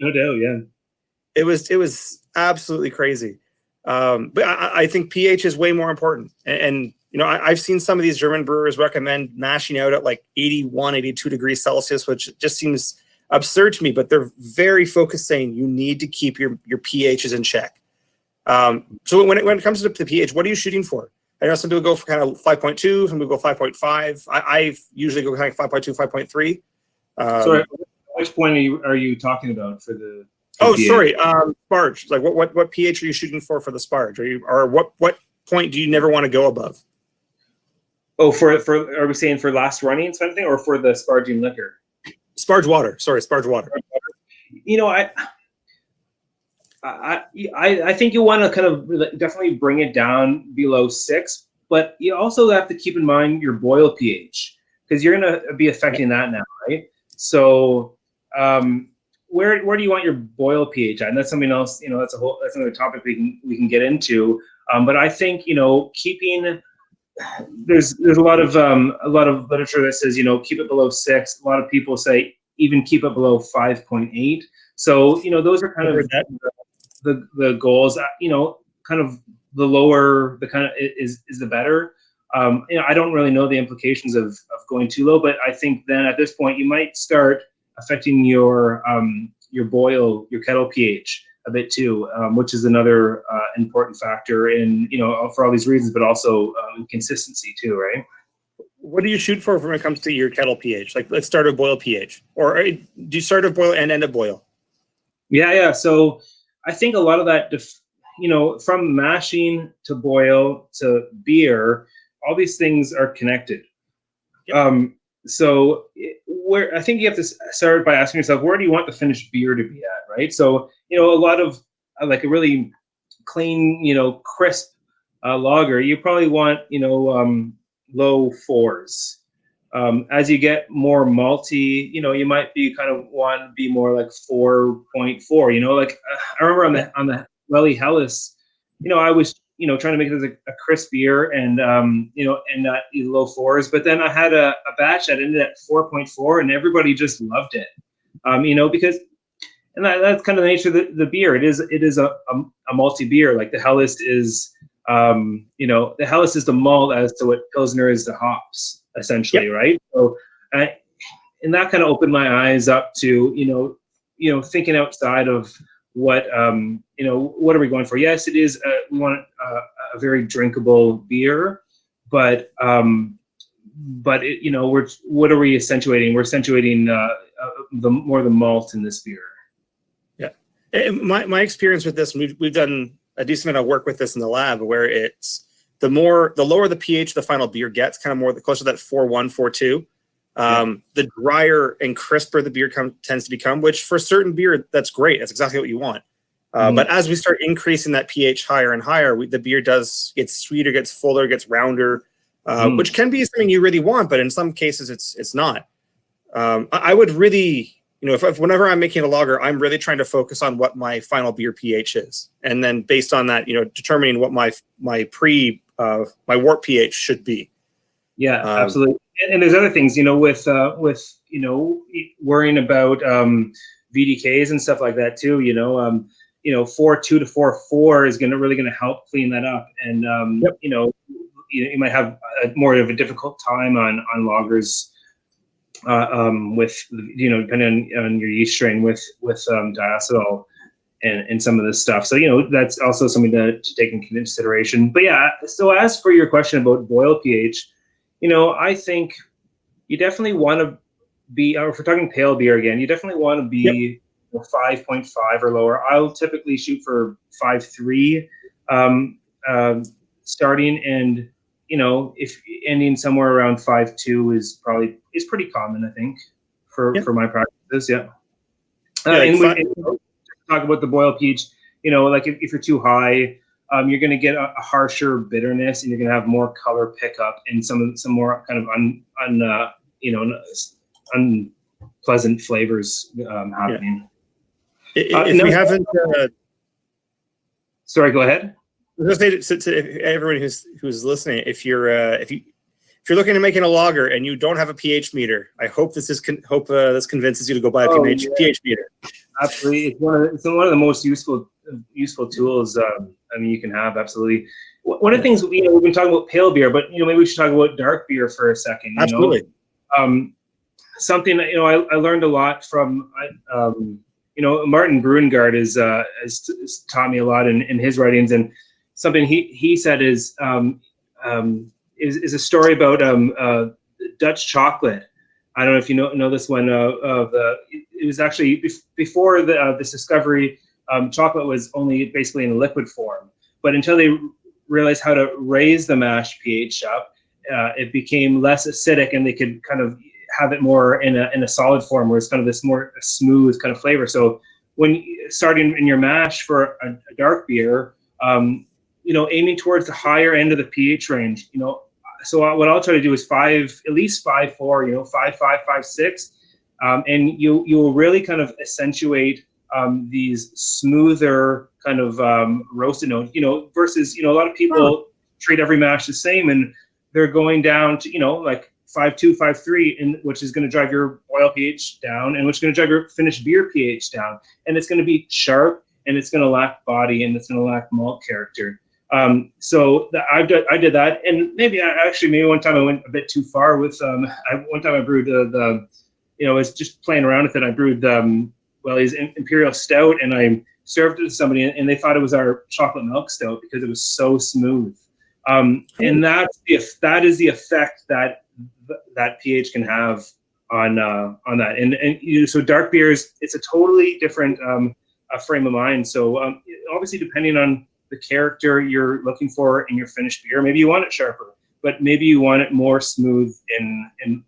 no doubt. Yeah, it was absolutely crazy. But I think pH is way more important. And I've seen some of these German brewers recommend mashing out at like 81, 82 degrees Celsius, which just seems absurd to me, but they're very focused saying you need to keep your pHs in check. So when it comes to the pH, what are you shooting for? I know some people go for kind of 5.2, some people go 5.5. I usually go kind of 5.2, 5.3. Sorry, which point are you talking about for the? Oh, pH? sorry, sparge. Like what pH are you shooting for the sparge? Or what point do you never want to go above? Oh, for are we saying for last running kind of thing, or for the sparging liquor? Sparge water. Sorry, sparge water. You know, I think you want to kind of definitely bring it down below 6, but you also have to keep in mind your boil pH, because you're going to be affecting that now, right? So where do you want your boil pH at? And that's something else, you know, that's another topic we can get into. But I think, you know, keeping there's a lot of literature that says, you know, keep it below 6. A lot of people say even keep it below 5.8. So, you know, those are kind of the goals. You know, kind of the lower the kind of is the better. You know, I don't really know the implications of going too low, but I think then at this point you might start affecting your kettle pH a bit too, which is another important factor in, you know, for all these reasons, but also consistency too, right? What do you shoot for when it comes to your kettle pH? Like, let's start with boil pH, or do you start with boil and end at boil? Yeah. So I think a lot of that, you know, from mashing to boil to beer, all these things are connected. Yep. So where I think you have to start by asking yourself, where do you want the finished beer to be at, right? So, you know, a lot of like a really clean, you know, crisp lager, you probably want, you know, low 4s. As you get more malty, you know, you might be kind of want to be more like 4.4. You know, like I remember on the Welly Hellas, you know, I was, you know, trying to make it as a crisp beer and, you know, and not low 4s. But then I had a batch that ended at 4.4 and everybody just loved it. You know, because, and that's kind of the nature of the beer. It is a malty beer. Like the Hellas is, you know, the Hellas is the malt as to what Pilsner is the hops, essentially, yep. Right? So, and that kind of opened my eyes up to, you know, thinking outside of what, you know, what are we going for? Yes, it is. We want a very drinkable beer, but it, you know, what are we accentuating? We're accentuating the malt in this beer. Yeah, my experience with this, we've done a decent amount of work with this in the lab, where it's the lower the pH the final beer gets, kind of more closer to that 4.1, 4.2. The drier and crisper the beer tends to become, which for certain beer, that's great. That's exactly what you want. But as we start increasing that pH higher and higher, the beer gets sweeter, gets fuller, gets rounder, which can be something you really want, but in some cases it's not. I would really, you know, if whenever I'm making a lager, I'm really trying to focus on what my final beer pH is, and then based on that, you know, determining what my wort pH should be. Yeah, absolutely. And there's other things, you know, with you know, worrying about VDKs and stuff like that too. You know, 4.2 to 4.4 is really gonna help clean that up, and yep. You know, you might have more of a difficult time on lagers. With, you know, depending on your yeast strain, with diacetyl and some of this stuff. So, you know, that's also something to take into consideration. But yeah, so as for your question about boil pH, you know, I think you definitely want to be, or if we're talking pale beer again, you definitely want to be 5.5 or lower. I'll typically shoot for 5.3 starting, and you know, if ending somewhere around 5.2 is pretty common, I think, for my practices. Yeah. And talk about the boil pH. You know, like if you're too high, you're going to get a harsher bitterness, and you're going to have more color pickup and some more kind of unpleasant flavors happening. Yeah. If we haven't, sorry, go ahead. I was going to say to everyone who's listening, if you're looking at making a lager and you don't have a pH meter, I hope this convinces you to go buy a pH meter. Absolutely, it's one of the most useful tools. I mean, you can have, absolutely. One of the things, you know, we've been talking about pale beer, but you know, maybe we should talk about dark beer for a second. You absolutely. know? something that, I learned a lot from, Martin Brungard has taught me a lot in his writings, and something he said is a story about Dutch chocolate. I don't know if you know this one. It was actually before this discovery, chocolate was only basically in a liquid form. But until they realized how to raise the mash pH up, it became less acidic, and they could kind of have it more in a solid form, where it's kind of this more smooth kind of flavor. So when starting in your mash for a dark beer, aiming towards the higher end of the pH range, so what I'll try to do is at least 5.4, 5.5, 5.6, and you will really kind of accentuate these smoother kind of roasted notes, versus a lot of people treat every mash the same, and they're going down to like 5.2, 5.3, which is going to drive your boil pH down, and which is going to drive your finished beer pH down, and it's going to be sharp, and it's going to lack body, and it's going to lack malt character. So I did that, and maybe one time I went a bit too far with one time I brewed I was just playing around with it. I brewed his Imperial Stout, and I served it to somebody, and they thought it was our chocolate milk stout because it was so smooth. And that is the effect that pH can have on that. And so dark beers, it's a totally different frame of mind. So obviously, depending on the character you're looking for in your finished beer, maybe you want it sharper, but maybe you want it more smooth and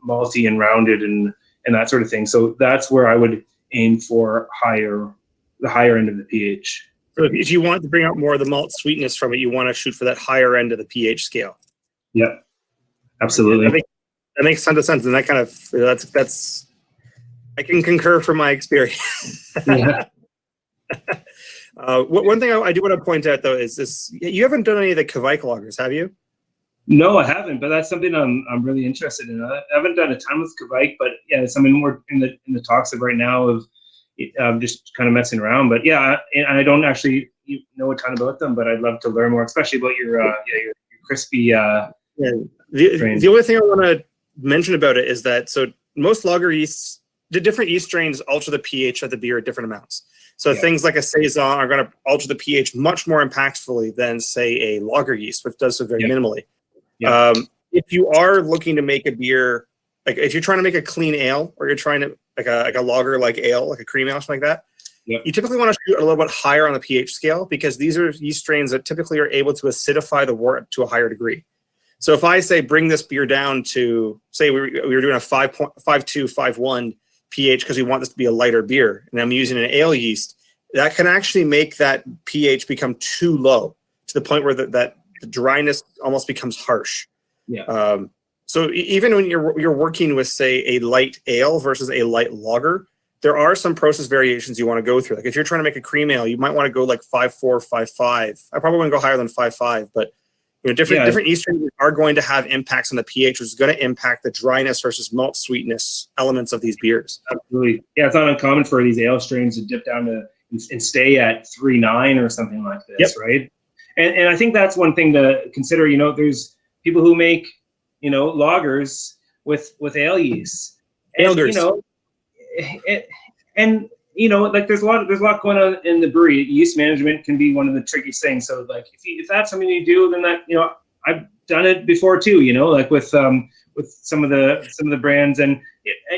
malty and rounded and that sort of thing. So that's where I would aim for the higher end of the pH. So if you want to bring out more of the malt sweetness from it, you want to shoot for that higher end of the pH scale. Yep, absolutely. That makes tons of sense, and that kind of that's I can concur from my experience. Yeah. One thing I do want to point out, though, is this: you haven't done any of the Kvike lagers, have you? No, I haven't, but that's something I'm really interested in. I haven't done a ton with Kvike, but yeah, it's something more in the talks of right now of just kind of messing around. But yeah, and I don't actually know a ton about them, but I'd love to learn more, especially about your crispy. The only thing I want to mention about it is that most lager yeasts, the different yeast strains alter the pH of the beer at different amounts. So things like a saison are going to alter the pH much more impactfully than, say, a lager yeast, which does so very minimally. Yeah. If you are looking to make a beer, like if you're trying to make a clean ale, or you're trying to like a lager like ale, like a cream ale, something like that, you typically want to shoot a little bit higher on the pH scale, because these are yeast strains that typically are able to acidify the wort to a higher degree. So if I say bring this beer down to, say we were doing a 5.2, 5.1 pH because we want this to be a lighter beer, and I'm using an ale yeast, that can actually make that pH become too low to the point where that the dryness almost becomes harsh. Yeah. So even when you're working with, say, a light ale versus a light lager, there are some process variations you want to go through. Like if you're trying to make a cream ale, you might want to go like 5.4, 5.5. I probably wouldn't go higher than 5.5, but different yeast strains are going to have impacts on the pH, which is going to impact the dryness versus malt sweetness elements of these beers. Absolutely. Yeah, it's not uncommon for these ale strains to dip down to and stay at 3.9 or something like this, right? And I think that's one thing to consider. There's people who make, lagers with ale yeast. Elders. Like there's a lot going on in the brewery. Yeast management can be one of the trickiest things. So like if that's something you do, then that, I've done it before too, like with some of the brands, and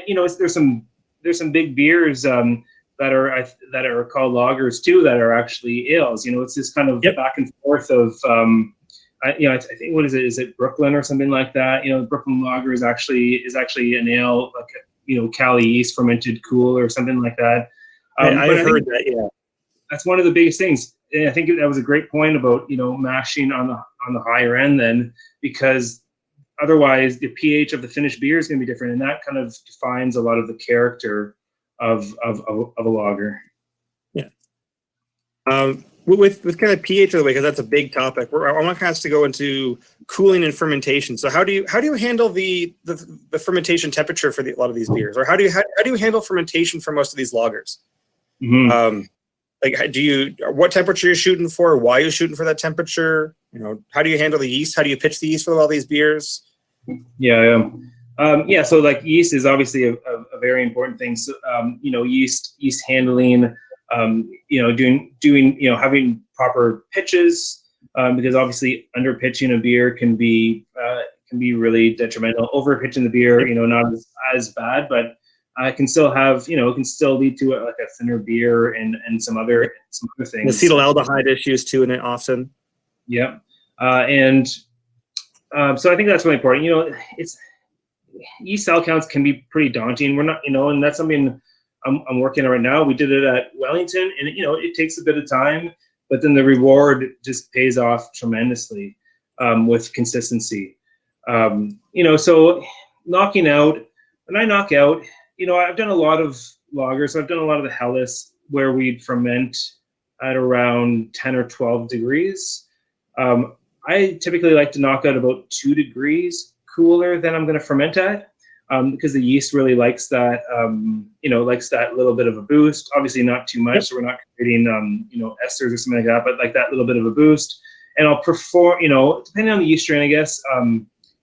there's some big beers that are called lagers too that are actually ales. It's this kind of back and forth of I think, what is it? Is it Brooklyn or something like that? Brooklyn Lager is actually an ale, like Cali yeast fermented cool or something like that. I've heard that. Yeah, that's one of the biggest things. And I think that was a great point about mashing on the higher end then, because otherwise the pH of the finished beer is going to be different, and that kind of defines a lot of the character of a lager. Yeah. With kind of pH of the way, because that's a big topic. I want us to go into cooling and fermentation. So how do you handle the fermentation temperature for a lot of these beers, or how do you handle fermentation for most of these lagers? Mm-hmm. What temperature you're shooting for? Why you're shooting for that temperature? How do you handle the yeast? How do you pitch the yeast for all these beers? Yeah. Yeah, so like yeast is obviously a very important thing. So, yeast handling, having proper pitches, because obviously under pitching a beer can be really detrimental. Over pitching the beer, not as bad, but it can still have, it can still lead to like a thinner beer and some other things. Acetaldehyde issues too in it often. Yeah, so I think that's really important. It's yeast cell counts can be pretty daunting. We're not, and that's something I'm working on right now. We did it at Wellington, and it takes a bit of time, but then the reward just pays off tremendously with consistency. So knocking out, when I knock out, I've done a lot of lagers. I've done a lot of the Helles where we'd ferment at around 10 or 12 degrees. I typically like to knock out about 2 degrees cooler than I'm going to ferment at, because the yeast really likes that, likes that little bit of a boost. Obviously not too much, so we're not creating, esters or something like that, but like that little bit of a boost. And I'll prefer, depending on the yeast strain, I guess.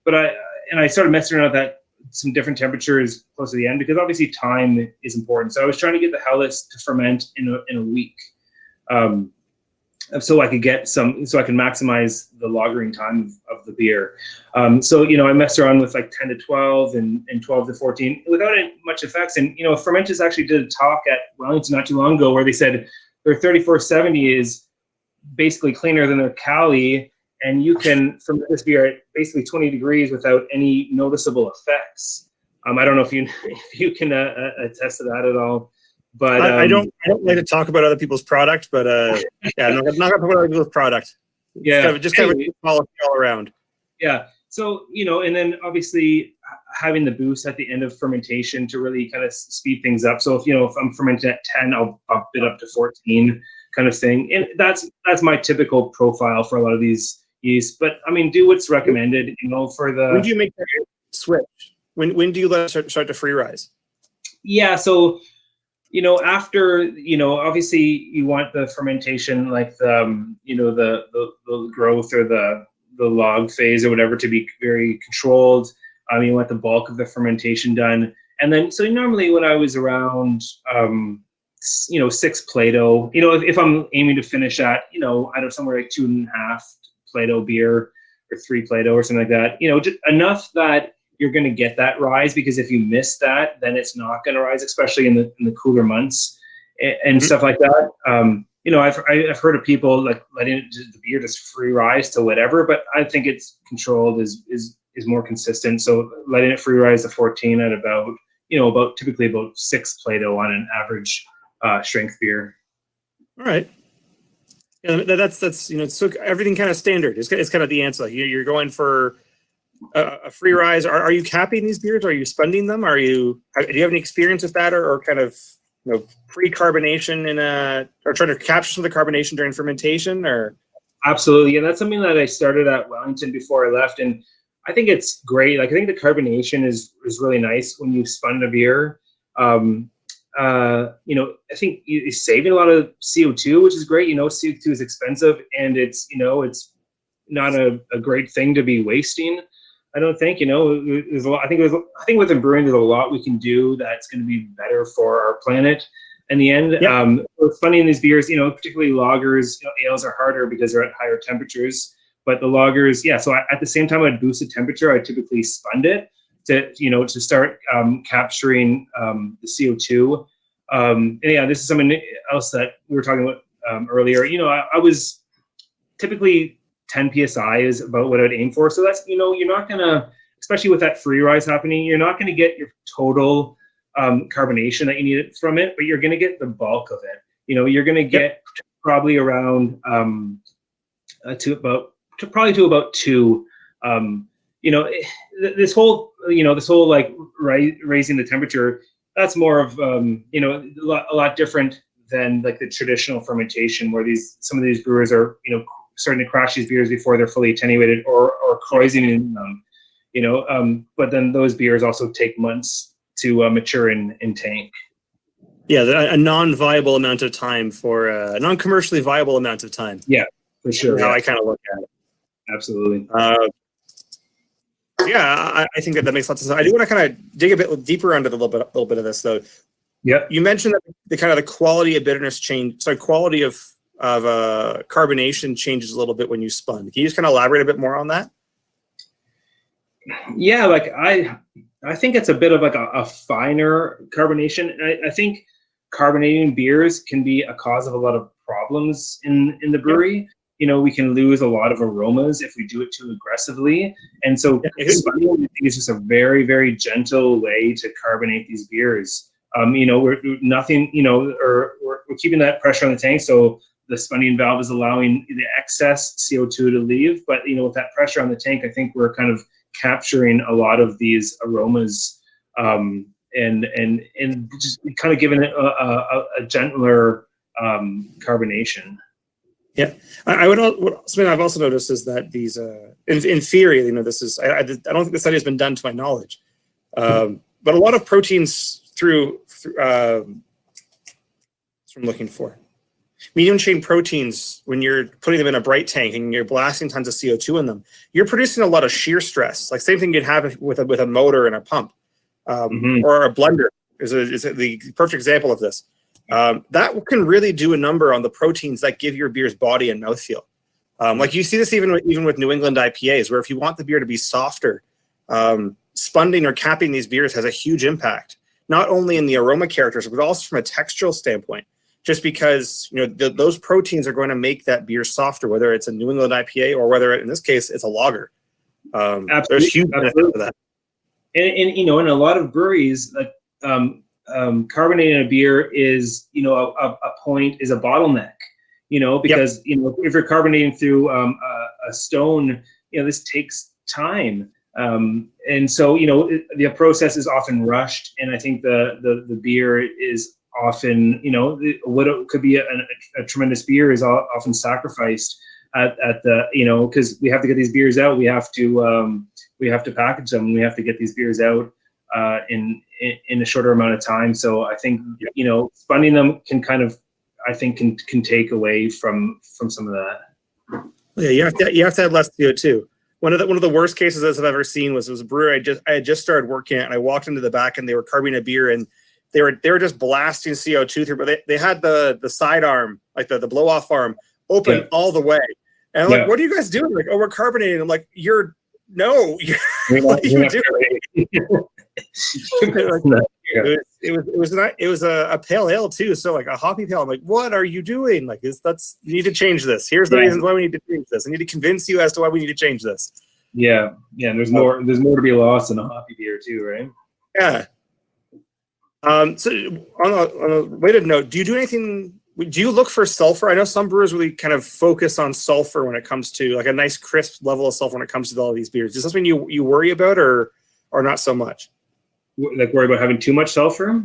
But I started messing around with that, some different temperatures close to the end, because obviously time is important. So I was trying to get the Helles to ferment in a week. So I could so I can maximize the lagering time of the beer. So, I messed around with like 10 to 12 and 12 to 14 without much effects. And, Fermenters actually did a talk at Wellington not too long ago where they said their 3470 is basically cleaner than their Cali, and you can ferment this beer at basically 20 degrees without any noticeable effects. I don't know if you can attest to that at all. But I don't like to talk about other people's product, but yeah, I'm not gonna talk about other people's product. Yeah, just kind of policy all around. Yeah. So, and then obviously having the boost at the end of fermentation to really kind of speed things up. So if I'm fermenting at 10, I'll bump it up to 14 kind of thing. And that's my typical profile for a lot of these yeast. But I mean, do what's recommended, for the. When do you make that switch? When do you let it start to free rise? Yeah. So, after, obviously you want the fermentation, like the, the growth or the log phase or whatever to be very controlled. You want the bulk of the fermentation done. And then, so normally when I was around, 6 Plato, if I'm aiming to finish at, I don't know, somewhere like 2.5 Plato beer or 3 Plato or something like that, just enough that you're going to get that rise, because if you miss that, then it's not going to rise, especially in the cooler months and stuff like that. I've heard of people like letting the beer just free rise to whatever, but I think it's controlled is more consistent. So letting it free rise to 14 at about typically about 6 Plato on an average strength beer. All right. Yeah, that's so everything kind of standard. It's kind of the answer. You're going for a free rise. Are you capping these beers? Are you spunding them? Do you have any experience with that, or kind of pre-carbonation or trying to capture some of the carbonation during fermentation? Or absolutely, and that's something that I started at Wellington before I left, and I think it's great. Like I think the carbonation is really nice when you spun a beer. I think it's saving a lot of CO2, which is great. CO2 is expensive, and it's it's not a great thing to be wasting. I don't think, there's a lot. I think within brewing, there's a lot we can do that's going to be better for our planet. In the end, what's funny in these beers, particularly lagers, ales are harder because they're at higher temperatures. But the lagers, yeah. So at the same time I'd boost the temperature, I typically spun it to start capturing the CO2. And yeah, this is something else that we were talking about earlier. I was typically 10 psi is about what I'd aim for. So that's, you're not going to, especially with that free rise happening, you're not going to get your total carbonation that you need from it, but you're going to get the bulk of it. You're going to get probably around to about 2. This whole like raising the temperature, that's more of, a lot different than like the traditional fermentation where some of these brewers are, starting to crash these beers before they're fully attenuated or krausening them, but then those beers also take months to mature in tank. Yeah, a non-viable amount of time for a non-commercially viable amount of time. Yeah, for sure. How I kind of look at it. Absolutely. Yeah, I think that makes lots of sense. I do want to kind of dig a bit deeper into the little bit of this, though. Yeah. You mentioned that the kind of the quality of bitterness change, so quality of carbonation changes a little bit when you spun. Can you just kind of elaborate a bit more on that? Yeah, like I think it's a bit of like a finer carbonation. I think carbonating beers can be a cause of a lot of problems in the brewery. You know, we can lose a lot of aromas if we do it too aggressively. And so spunding, I think, is just a very, very gentle way to carbonate these beers. You know, we're nothing, you know, or we're keeping that pressure on the tank. So the spunding valve is allowing the excess CO2 to leave. But, you know, with that pressure on the tank, I think we're kind of capturing a lot of these aromas and just kind of giving it a gentler carbonation. Yeah, I would. Something I've also noticed is that these, in theory, you know, this is. I don't think the study has been done to my knowledge, but a lot of proteins through that's what I'm looking for. Medium chain proteins, when you're putting them in a bright tank and you're blasting tons of CO2 in them, you're producing a lot of shear stress. Like same thing you'd have with a motor and a pump, or a blender is the perfect example of this. That can really do a number on the proteins that give your beer's body and mouthfeel. Like you see this even with New England IPAs, where if you want the beer to be softer, spunding or capping these beers has a huge impact, not only in the aroma characters, but also from a textural standpoint. Just because, you know, those proteins are going to make that beer softer, whether it's a New England IPA or whether, in this case, it's a lager. There's huge benefit to that. And you know, in a lot of breweries, like carbonating a beer is, you know, a bottleneck, you know, because you know, if you're carbonating through a stone, you know, this takes time, and so, you know, the process is often rushed, and I think the beer is often, you know, what could be a tremendous beer is often sacrificed at the, you know, because we have to get these beers out, we have to package them, and we have to get these beers out in a shorter amount of time. So I think, you know, spunding them can kind of, I think, can take away from some of that. Yeah, you have to add less CO2. One of the worst cases I've ever seen was a brewery I had just started working at, and I walked into the back and they were carbonating a beer, and they were just blasting CO2 through, but they had the side arm, like the blow off arm, open all the way. And I'm like, what are you guys doing? Like, oh, we're carbonating. I'm like, what are you doing? It was a pale ale too, so like a hoppy pale. I'm like, what are you doing? Like, you need to change this. Here's the reasons why we need to change this. I need to convince you as to why we need to change this. Yeah. And there's more to be lost in a hoppy beer too, right? Yeah. So on a related note, do you do anything? Do you look for sulfur? I know some brewers really kind of focus on sulfur when it comes to like a nice crisp level of sulfur when it comes to all of these beers. Is this something you worry about, or not so much? Like worry about having too much sulfur?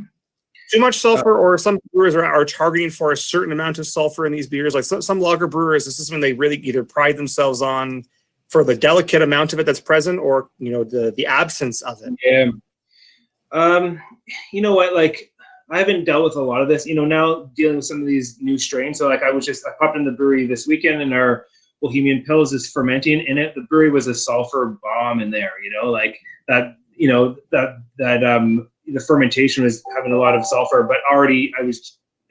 Too much sulfur, or some brewers are targeting for a certain amount of sulfur in these beers. Like some lager brewers, this is something they really either pride themselves on for the delicate amount of it that's present, or, you know, the absence of it. Yeah. You know what? Like, I haven't dealt with a lot of this. You know, now dealing with some of these new strains. So like, I popped in the brewery this weekend, and our Bohemian Pils is fermenting in it. The brewery was a sulfur bomb in there. You know, like that. You know, the fermentation was having a lot of sulfur, but already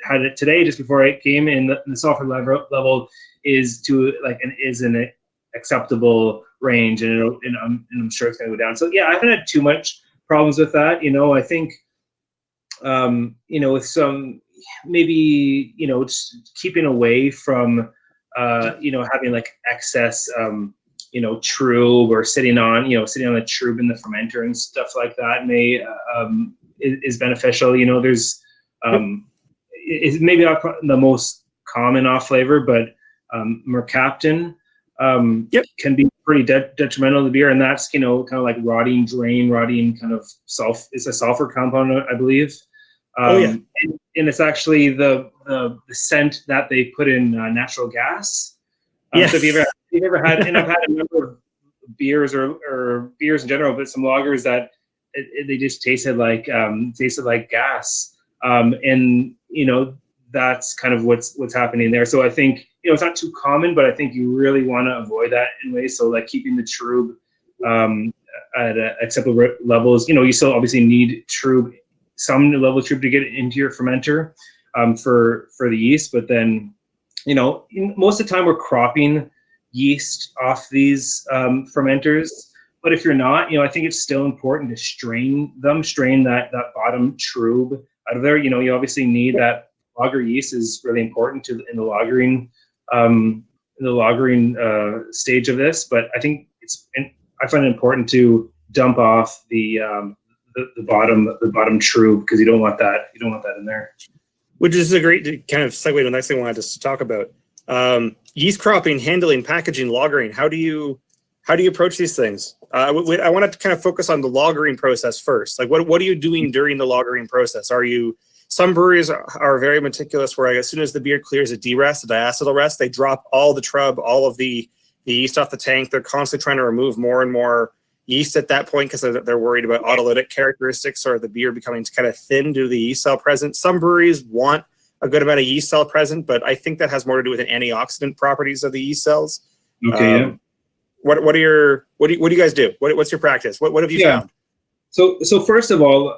had it today just before I came in. The sulfur level is in an acceptable range, and I'm sure it's going to go down. So yeah, I haven't had too much problems with that. You know, I think, you know, with some, maybe, you know, just keeping away from, you know, having like excess, you know, trub, or sitting on the trub in the fermenter and stuff like that is beneficial. You know, there's, it's maybe not the most common off flavor, but mercaptan can be pretty detrimental to the beer, and that's, you know, kind of like rotting kind of it's a sulfur compound, I believe. And it's actually the scent that they put in natural gas. So if you've ever had, and I've had a number of beers or beers in general, but some lagers that they just tasted like gas. And, you know, that's kind of what's happening there. So I think, you know, it's not too common, but I think you really want to avoid that in ways. So like keeping the trub at acceptable levels. You still obviously need trub, some level of trub to get into your fermenter for the yeast. But then, most of the time we're cropping yeast off these fermenters. But if you're not, I think it's still important to strain that bottom trub out of there. You obviously need that. Lager yeast is really important in the lagering stage of this. But I think I find it important to dump off the bottom trub, because you don't want that in there. Which is a great kind of segue to the next thing I wanted to talk about. Yeast cropping, handling, packaging, lagering. How do you approach these things? I want to kind of focus on the lagering process first. Like, what are you doing during the lagering process? Some breweries are very meticulous, where as soon as the beer clears a D-rest, a diacetyl rest, they drop all the trub, all of the yeast off the tank. They're constantly trying to remove more and more yeast at that point, because they're worried about autolytic characteristics or the beer becoming kind of thin due to the yeast cell present. Some breweries want a good amount of yeast cell present, but I think that has more to do with the antioxidant properties of the yeast cells. Okay. What do you guys do? What's your practice? What have you found? So first of all,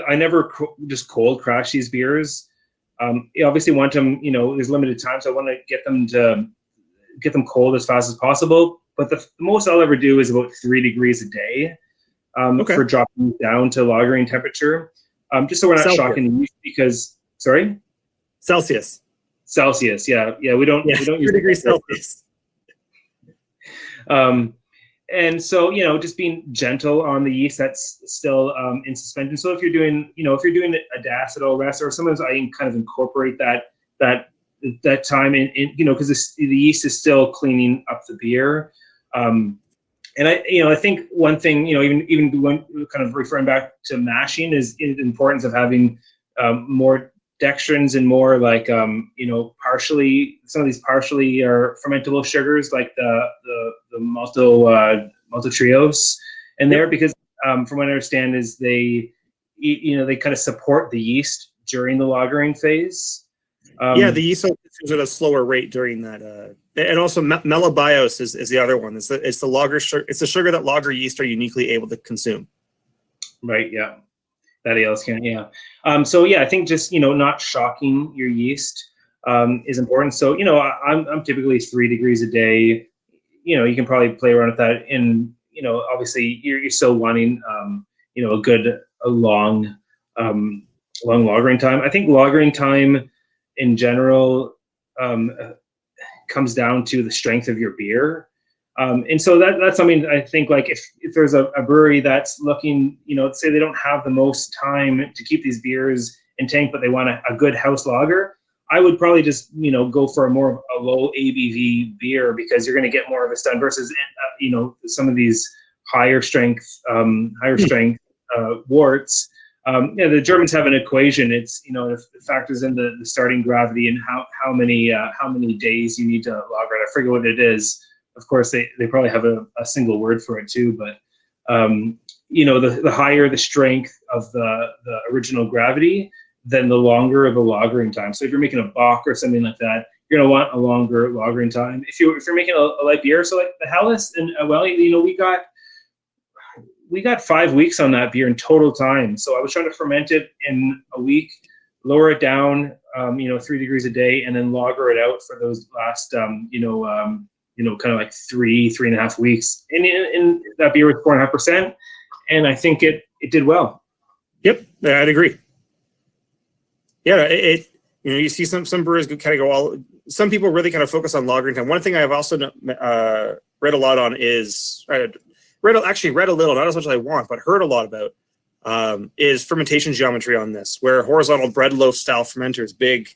I never just cold crash these beers. You obviously want them, there's limited time, so I want to get them cold as fast as possible. But the most I'll ever do is about 3 degrees a day for dropping down to lagering temperature, just so we're not Celsius. shocking the yeast. Because Celsius. Yeah, we don't use 3 degrees Celsius. And so, just being gentle on the yeast that's still in suspension. So if you're doing a diacetyl rest, or sometimes I kind of incorporate that time in because the yeast is still cleaning up the beer. And I think one thing, even when kind of referring back to mashing, is the importance of having more dextrins and more like some of these partially are fermentable sugars, like the maltotriose in there, because from what I understand is they kind of support the yeast during the lagering phase. The yeast consumes at a slower rate during that, and also mellobiose is the other one. It's the lager sugar. It's the sugar that lager yeast are uniquely able to consume. Right. Yeah. That else can. Yeah. So I think just not shocking your yeast is important. So I'm typically 3 degrees a day. You can probably play around with that, and obviously you're still wanting a long lagering time. I think lagering time in general comes down to the strength of your beer. And so that's something I think, like, if there's a brewery that's looking, say they don't have the most time to keep these beers in tank, but they want a good house lager, I would probably just, go for a low ABV beer, because you're going to get more of a stun versus, some of these higher strength worts. The Germans have an equation. It's, it factors in the starting gravity and how many days you need to lager it. I forget what it is. Of course, they probably have a single word for it too, but the higher the strength of the original gravity, then the longer the lagering time. So if you're making a bock or something like that, you're gonna want a longer lagering time. If you're making a light beer, so like the Helles and Wellington, we got 5 weeks on that beer in total time. So I was trying to ferment it in a week, lower it down, 3 degrees a day, and then lager it out for those last kind of like 3.5 weeks. And that beer was 4.5%, and I think it did well. Yep, I'd agree. Yeah, you see some brewers kind of go all. Some people really kind of focus on lagering time. One thing I've also read a lot on is read a little, not as much as I want, but heard a lot about is fermentation geometry on this, where horizontal bread loaf style fermenters, big,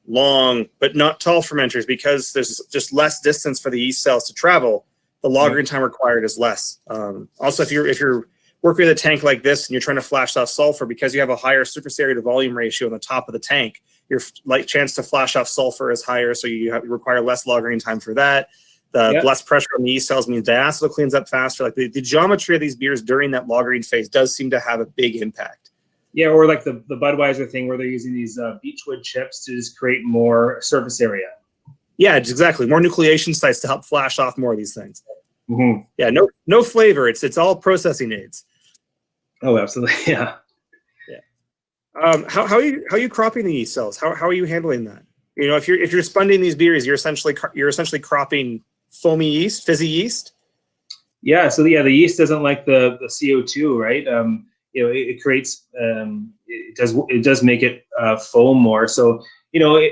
long but not tall fermenters, because there's just less distance for the yeast cells to travel, the lagering time required is less. Also, if you're working with a tank like this and you're trying to flash off sulfur, because you have a higher surface area to volume ratio on the top of the tank, your chance to flash off sulfur is higher, so you require less lagering time for that. The less pressure on the yeast cells means diacetyl cleans up faster. Like the geometry of these beers during that lagering phase does seem to have a big impact. Yeah, or like the Budweiser thing, where they're using these beechwood chips to just create more surface area. Yeah, exactly. More nucleation sites to help flash off more of these things. Mm-hmm. Yeah, no flavor. It's all processing aids. Oh, absolutely. Yeah. How are you cropping the yeast cells? How are you handling that? You know, if you're spunding these beers, you're essentially cropping foamy yeast, fizzy yeast. Yeah. So yeah, the yeast doesn't like the CO2, right? You know, it creates it does make it foam more. So you know,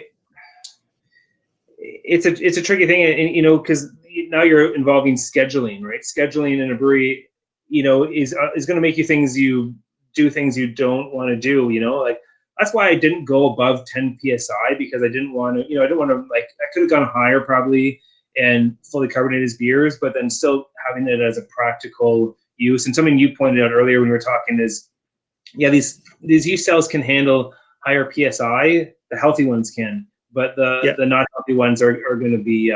it's a tricky thing, and you know, because now you're involving scheduling, right? Scheduling in a brewery, you know, is going to make you do things you don't want to do. You know, like that's why I didn't go above 10 psi, because I didn't want to, you know, I didn't want to, like, I could have gone higher probably and fully carbonated beers, but then still having it as a practical use. And something you pointed out earlier when we were talking is, yeah, these yeast cells can handle higher psi. The healthy ones can, but the not healthy ones are going to be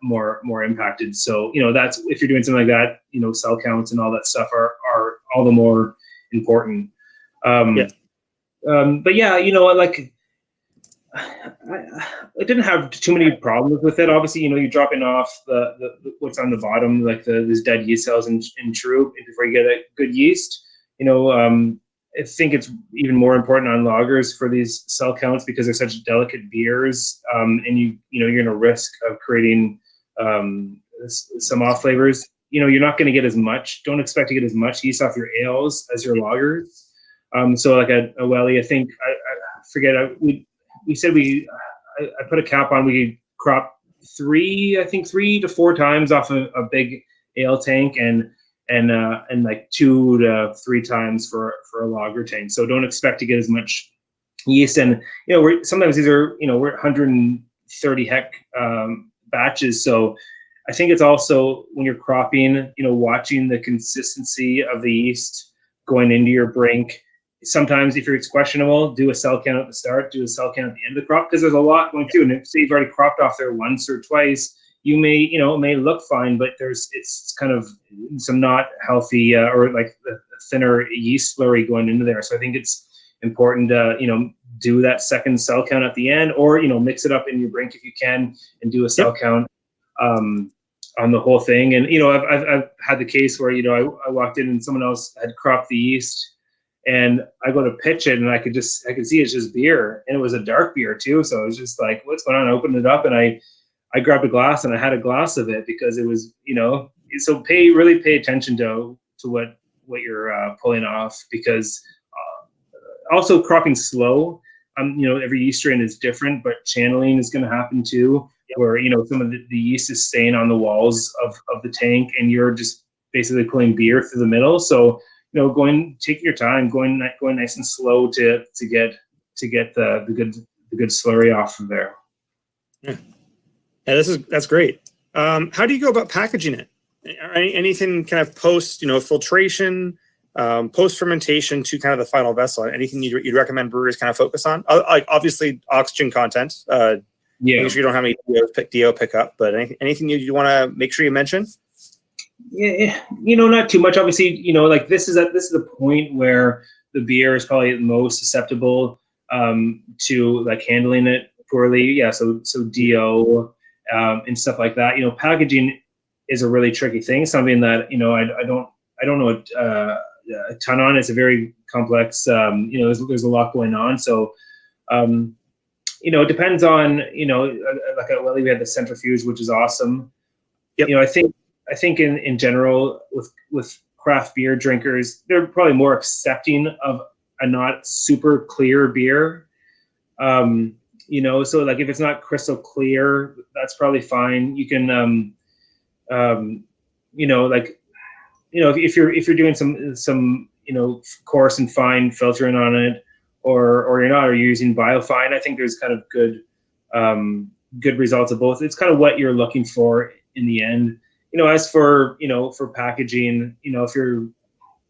more impacted. So you know, that's, if you're doing something like that, you know, cell counts and all that stuff are all the more important. But yeah, you know, like I didn't have too many problems with it. Obviously, you know, you're dropping off the what's on the bottom, like these dead yeast cells in true, before you get a good yeast. You know, I think it's even more important on lagers for these cell counts, because they're such delicate beers, and you know, you're going to risk of creating some off flavors. You know, you're not going to get as much. Don't expect to get as much yeast off your ales as your lagers. So like a Welly, I think I forget, we said I put a cap on, we crop 3 to 4 times off a big ale tank, and like 2 to 3 times for a lager tank. So don't expect to get as much yeast. And you know, sometimes these are, you know, we're 130 hec batches. So I think it's also, when you're cropping, you know, watching the consistency of the yeast going into your brink. Sometimes if it's questionable, do a cell count at the start, do a cell count at the end of the crop, because there's a lot going through. And if, say, you've already cropped off there once or twice, you may, you know, it may look fine, but it's kind of some not healthy or like the thinner yeast slurry going into there. So I think it's important to, you know, do that second cell count at the end, or, you know, mix it up in your brink if you can, and do a cell count on the whole thing. And, you know, I've had the case where, you know, I walked in and someone else had cropped the yeast, and I go to pitch it, and I could see it's just beer, and it was a dark beer too. So I was just like, what's going on? I opened it up, and I grabbed a glass, and I had a glass of it, because it was, you know, so really pay attention to what you're pulling off, because also cropping slow. You know, every yeast strain is different, but channeling is going to happen too, where, you know, some of the yeast is staying on the walls of the tank, and you're just basically pulling beer through the middle. So, you know, taking your time, going nice and slow to get the good slurry off of there. Yeah, that's great. How do you go about packaging it? Anything kind of post, you know, filtration, post fermentation to kind of the final vessel? Anything you'd recommend brewers kind of focus on? Obviously, oxygen content. Making sure you don't have any DO pickup, but anything you want to make sure you mention? Yeah, you know, not too much. Obviously, you know, like this is the point where the beer is probably the most susceptible to like handling it poorly. Yeah, so DO and stuff like that. You know, packaging is a really tricky thing. Something that, you know, I don't know a ton on. It's a very complex. You know, there's a lot going on. So, you know, it depends on, you know, like at Welly we had the centrifuge, which is awesome. Yep. You know, I think in general with craft beer drinkers, they're probably more accepting of a not super clear beer. You know, so like if it's not crystal clear, that's probably fine. You can, you know, like, you know, if you're doing some you know, coarse and fine filtering on it, or you're not, or you're using biofine, I think there's kind of good results of both. It's kind of what you're looking for in the end. You know, as for, you know, for packaging, you know, if you're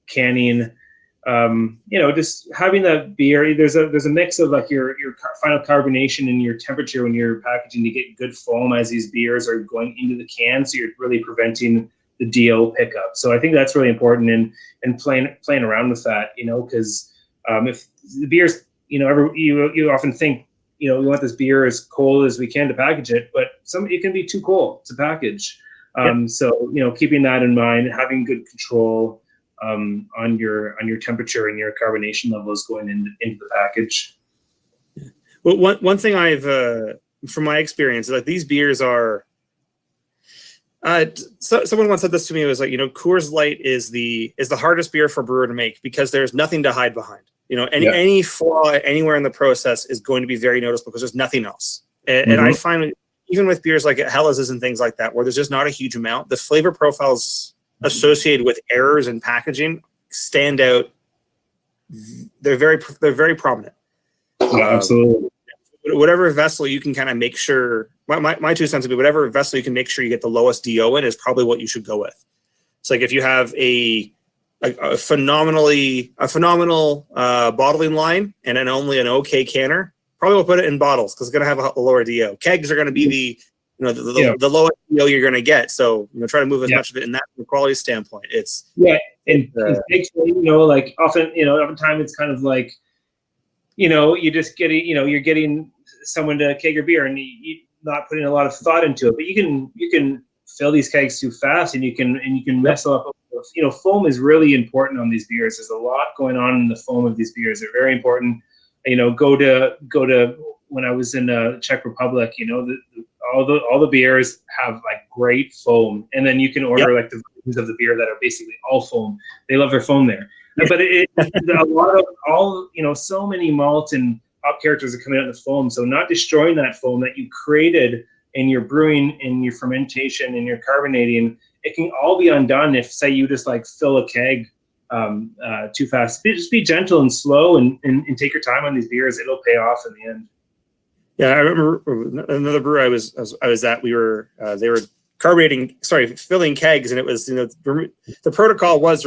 canning, you know, just having the beer, there's a mix of like your final carbonation and your temperature when you're packaging to get good foam as these beers are going into the can. So you're really preventing the DO pickup. So I think that's really important, and playing around with that, you know, because if the beer's, you know, you often think, you know, we want this beer as cold as we can to package it, but it can be too cold to package. So keeping that in mind, having good control on your temperature and your carbonation levels going into the package. Well, one thing I've from my experience is that these beers are. Someone once said this to me. It was like, Coors Light is the hardest beer for a brewer to make because there's nothing to hide behind. Any flaw anywhere in the process is going to be very noticeable because there's nothing else. And I find even with beers like Hellas's and things like that, where there's just not a huge amount, the flavor profiles associated with errors in packaging stand out. They're very prominent. Yeah, absolutely. Whatever vessel you can kind of make sure, my 2 cents would be whatever vessel you can make sure you get the lowest DO in is probably what you should go with. It's like if you have a phenomenal bottling line and then only an okay canner, probably will put it in bottles because it's going to have a lower DO. Kegs are going to be the lowest DO you're going to get. So try to move as much of it in that from a quality standpoint. It's and kegs, like often oftentimes it's kind of like you just getting you're getting someone to keg your beer and you not putting a lot of thought into it, but you can fill these kegs too fast and you can mess up. Foam is really important on these beers. There's a lot going on in the foam of these beers. They're very important. Go to when I was in the Czech Republic, all the beers have like great foam, and then you can order like the versions of the beer that are basically all foam. They love their foam there. But a lot of so many malt and hop characters are coming out in the foam. So not destroying that foam that you created in your brewing, in your fermentation, in your carbonating, it can all be undone if, say, you just like fill a keg too fast. Just be gentle and slow and take your time on these beers. It'll pay off in the end. Yeah, I remember another brewery I was at. They were filling kegs, and it was the protocol was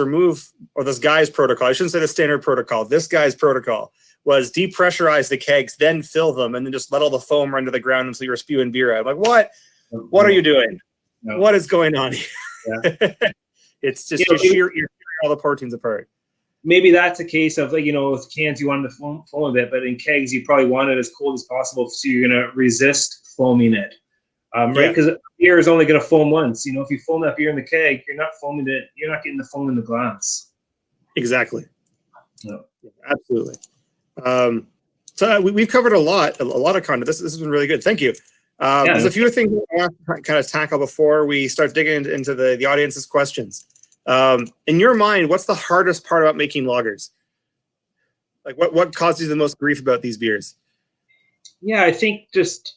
this guy's protocol. I shouldn't say the standard protocol. This guy's protocol was depressurize the kegs, then fill them, and then just let all the foam run to the ground until you were spewing beer out. I'm like, what? What are you doing? No. What is going on here? Yeah. It's just you're tearing all the proteins apart. Maybe that's a case of with cans you wanted to foam a bit, but in kegs you probably want it as cold as possible, so you're going to resist foaming it, right? Because beer is only going to foam once. If you foam that beer in the keg, you're not foaming it. You're not getting the foam in the glass. Exactly. No, absolutely. So we've covered a lot of content. This has been really good. Thank you. There's a few things I want to kind of tackle before we start digging into the audience's questions. In your mind, what's the hardest part about making lagers? Like what causes you the most grief about these beers? Yeah, I think just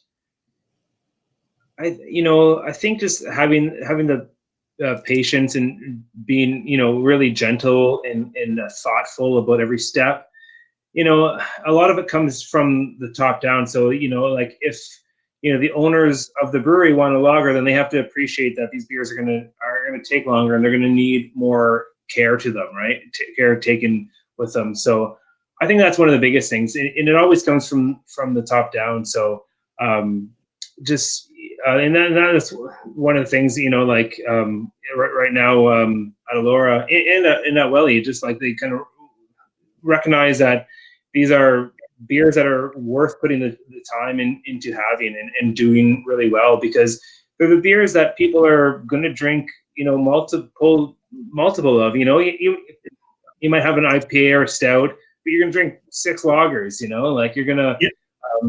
just having the patience and being really gentle and thoughtful about every step. A lot of it comes from the top down. So like if the owners of the brewery want a lager, then they have to appreciate that these beers are gonna take longer and they're gonna need more care to them, right? Care taken with them. So I think that's one of the biggest things, and it always comes from the top down. So and that is one of the things, right now at Elora and at Welly, just like they kind of recognize that these are beers that are worth putting the time into having and doing really well, because they're the beers that people are going to drink, multiple of. You might have an IPA or a stout, but you're going to drink 6 lagers. You're going to.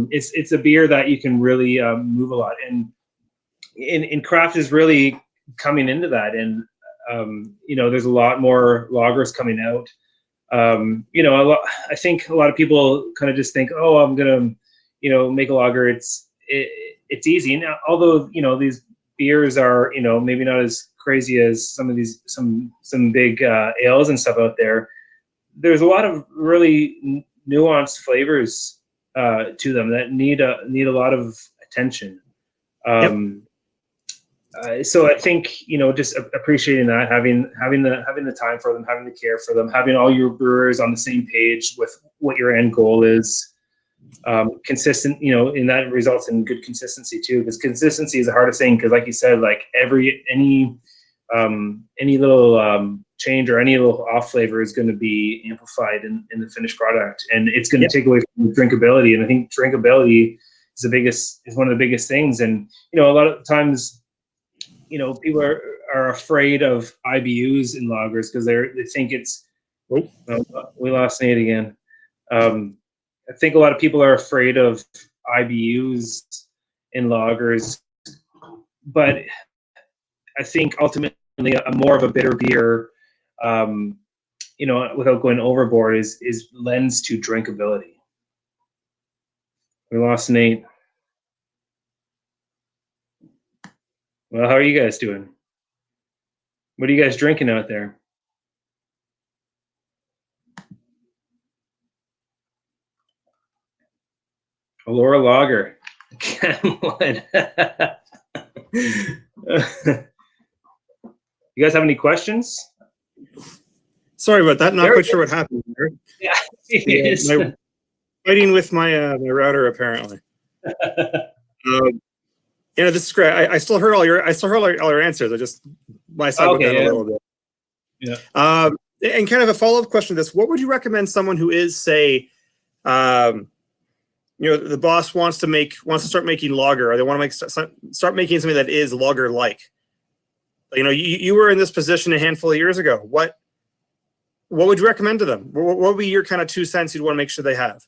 It's a beer that you can really move a lot, and craft is really coming into that, and there's a lot more lagers coming out. I think a lot of people kind of just think, oh, I'm gonna, make a lager. It's easy. Now, although these beers are, maybe not as crazy as some of these some big ales and stuff out there. There's a lot of really nuanced flavors to them that need a lot of attention. So I think just appreciating that, having the time for them, having the care for them, having all your brewers on the same page with what your end goal is, consistent. And that results in good consistency too, because consistency is the hardest thing. Because like you said, like any little change or any little off flavor is going to be amplified in the finished product, and it's going to take away from drinkability. And I think drinkability is one of the biggest things. And a lot of times, people are afraid of IBUs in lagers because they think it's. Oh, we lost Nate again. I think a lot of people are afraid of IBUs in lagers, but I think ultimately a more of a bitter beer, without going overboard, is lends to drinkability. We lost Nate. Well, how are you guys doing? What are you guys drinking out there? Elora Lager. You guys have any questions? Sorry about that. Not quite sure what happened there. Yeah, it is. Fighting with my my router apparently. This is great. I still heard all your answers. I just my side went down a little bit. Yeah. And kind of a follow-up question to this: what would you recommend someone who is, say, the boss wants to start making lager, or they want to start making something that is lager-like? You were in this position a handful of years ago. What would you recommend to them? What would be your kind of 2 cents you'd want to make sure they have?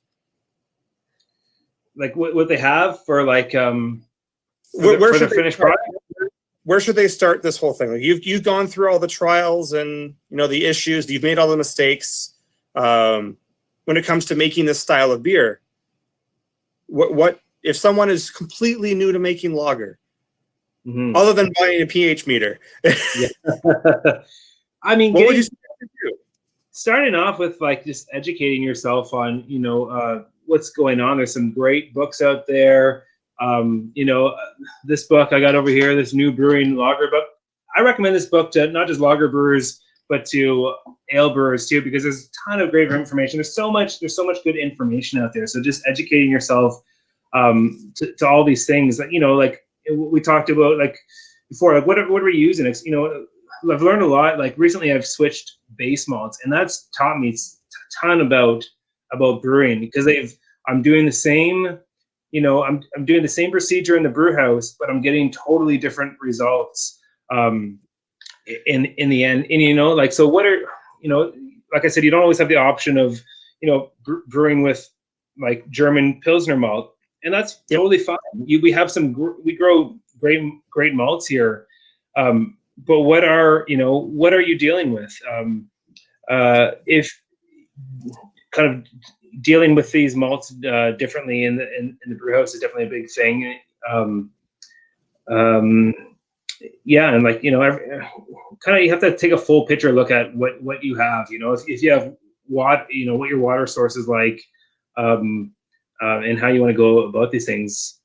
Like what they have for like for the finished product? Where should they start this whole thing? Like you've gone through all the trials and the issues. You've made all the mistakes when it comes to making this style of beer. What if someone is completely new to making lager, other than buying a pH meter? Yeah. I mean, what would you do? Starting off with like just educating yourself on what's going on. There's some great books out there. This book I got over here, this New Brewing Lager book. I recommend this book to not just lager brewers, but to ale brewers too, because there's a ton of great information. There's so much good information out there. So just educating yourself to all these things that, like we talked about like before, like what are we using? It's, I've learned a lot. Like recently I've switched base malts, and that's taught me a ton about brewing, because I'm doing the same, I'm doing the same procedure in the brew house, but I'm getting totally different results in the end. And so what are, like I said, you don't always have the option of brewing with like German Pilsner malt, and that's totally fine. We grow great malts here, but what are you dealing with? If kind of dealing with these malts differently in the brew house is definitely a big thing. And like kind of you have to take a full picture look at what you have. If you have what your water source is like, and how you want to go about these things.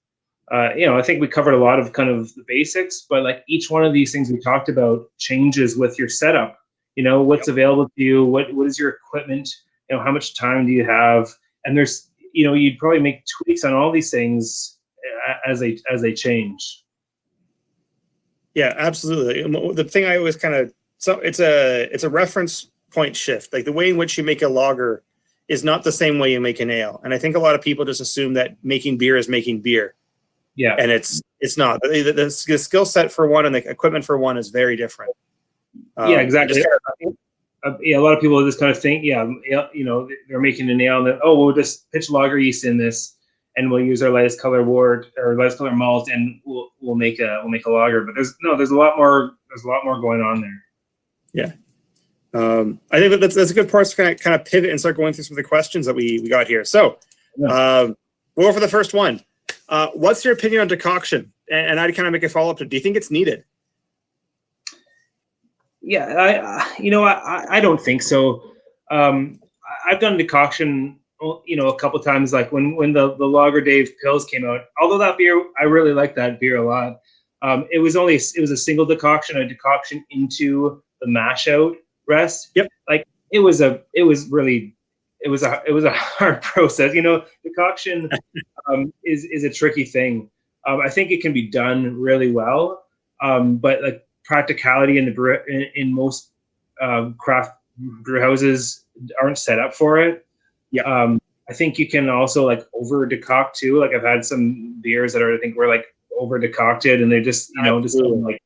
I think we covered a lot of kind of the basics, but like each one of these things we talked about changes with your setup. What's available to you, what is your equipment, how much time do you have, and there's you'd probably make tweaks on all these things as they change. Yeah, absolutely. The thing I always it's a reference point shift. Like the way in which you make a lager is not the same way you make an ale, and I think a lot of people just assume that making beer is making beer. Yeah, and it's not. The skill set for one and the equipment for one is very different. Yeah, exactly. A lot of people just kind of think, they're making an ale, and we'll just pitch lager yeast in this, and we'll use our lightest color wort or lightest color malt, and we'll make a lager. But there's a lot more going on there. Yeah. I think that's a good part to kind of pivot and start going through some of the questions that we got here. So we'll go for the first one. What's your opinion on decoction? And I'd kind of make a follow-up to, do you think it's needed? Yeah, I don't think so. I've done decoction, a couple of times, like when the Lager Dave Pils came out. Although that beer, I really like that beer a lot. It was a single decoction, a decoction into the mash out rest. Yep. Like it was a hard process. Decoction is a tricky thing. I think it can be done really well, but like practicality in most craft brew houses aren't set up for it. Yeah. I think you can also like over decoct too. Like I've had some beers that were like over decocted, and they just just like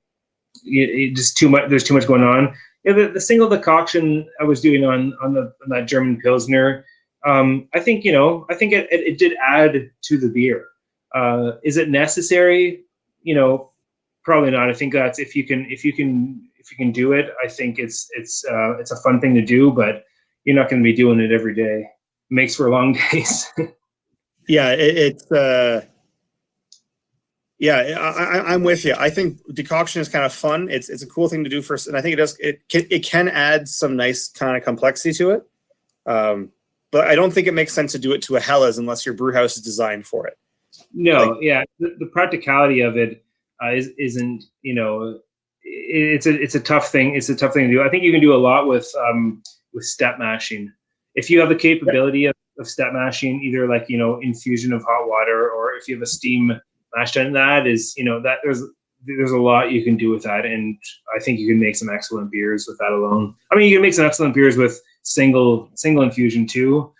just too much. There's too much going on. Yeah, the single decoction I was doing on that German Pilsner, I think it did add to the beer. Is it necessary? Probably not. I think that's if you can do it. I think it's a fun thing to do, but you're not going to be doing it every day. It makes for long days. Yeah, I'm with you. I think decoction is kind of fun. It's a cool thing to do first, and I think it can add some nice kind of complexity to it. But I don't think it makes sense to do it to a Helles unless your brew house is designed for it. No, the practicality of it isn't. It's a tough thing. It's a tough thing to do. I think you can do a lot with step mashing if you have the capability of step mashing, either like infusion of hot water, or if you have a steam mash tun. That is that there's a lot you can do with that, and I think you can make some excellent beers with that alone. I mean, you can make some excellent beers with single infusion too.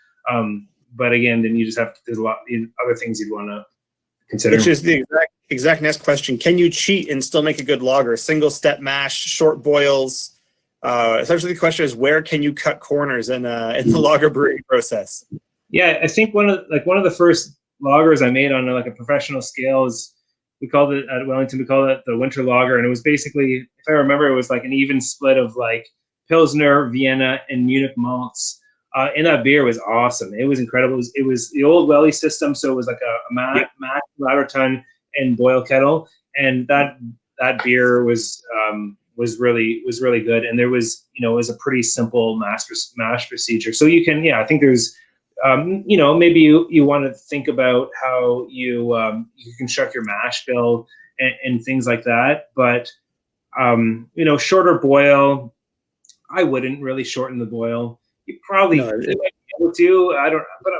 But again, then you just there's a lot other things you'd want to consider. Which is the exact next question. Can you cheat and still make a good lager? Single step mash, short boils. Essentially the question is, where can you cut corners in the lager brewing process? Yeah, I think one of the first lagers I made on a professional scale is, we called it at Wellington, we called it the winter lager, and it was basically, if I remember, it was like an even split of like Pilsner, Vienna, and Munich malts. And that beer was awesome. It was incredible. It was the old Welly system, so it was like a mash, ladder tun, and boil kettle, and that beer was really good. And there was it was a pretty simple mash procedure. So you can I think there's maybe you want to think about how you construct your mash bill and things like that. But shorter boil, I wouldn't really shorten the boil. You probably might be able to. I don't, but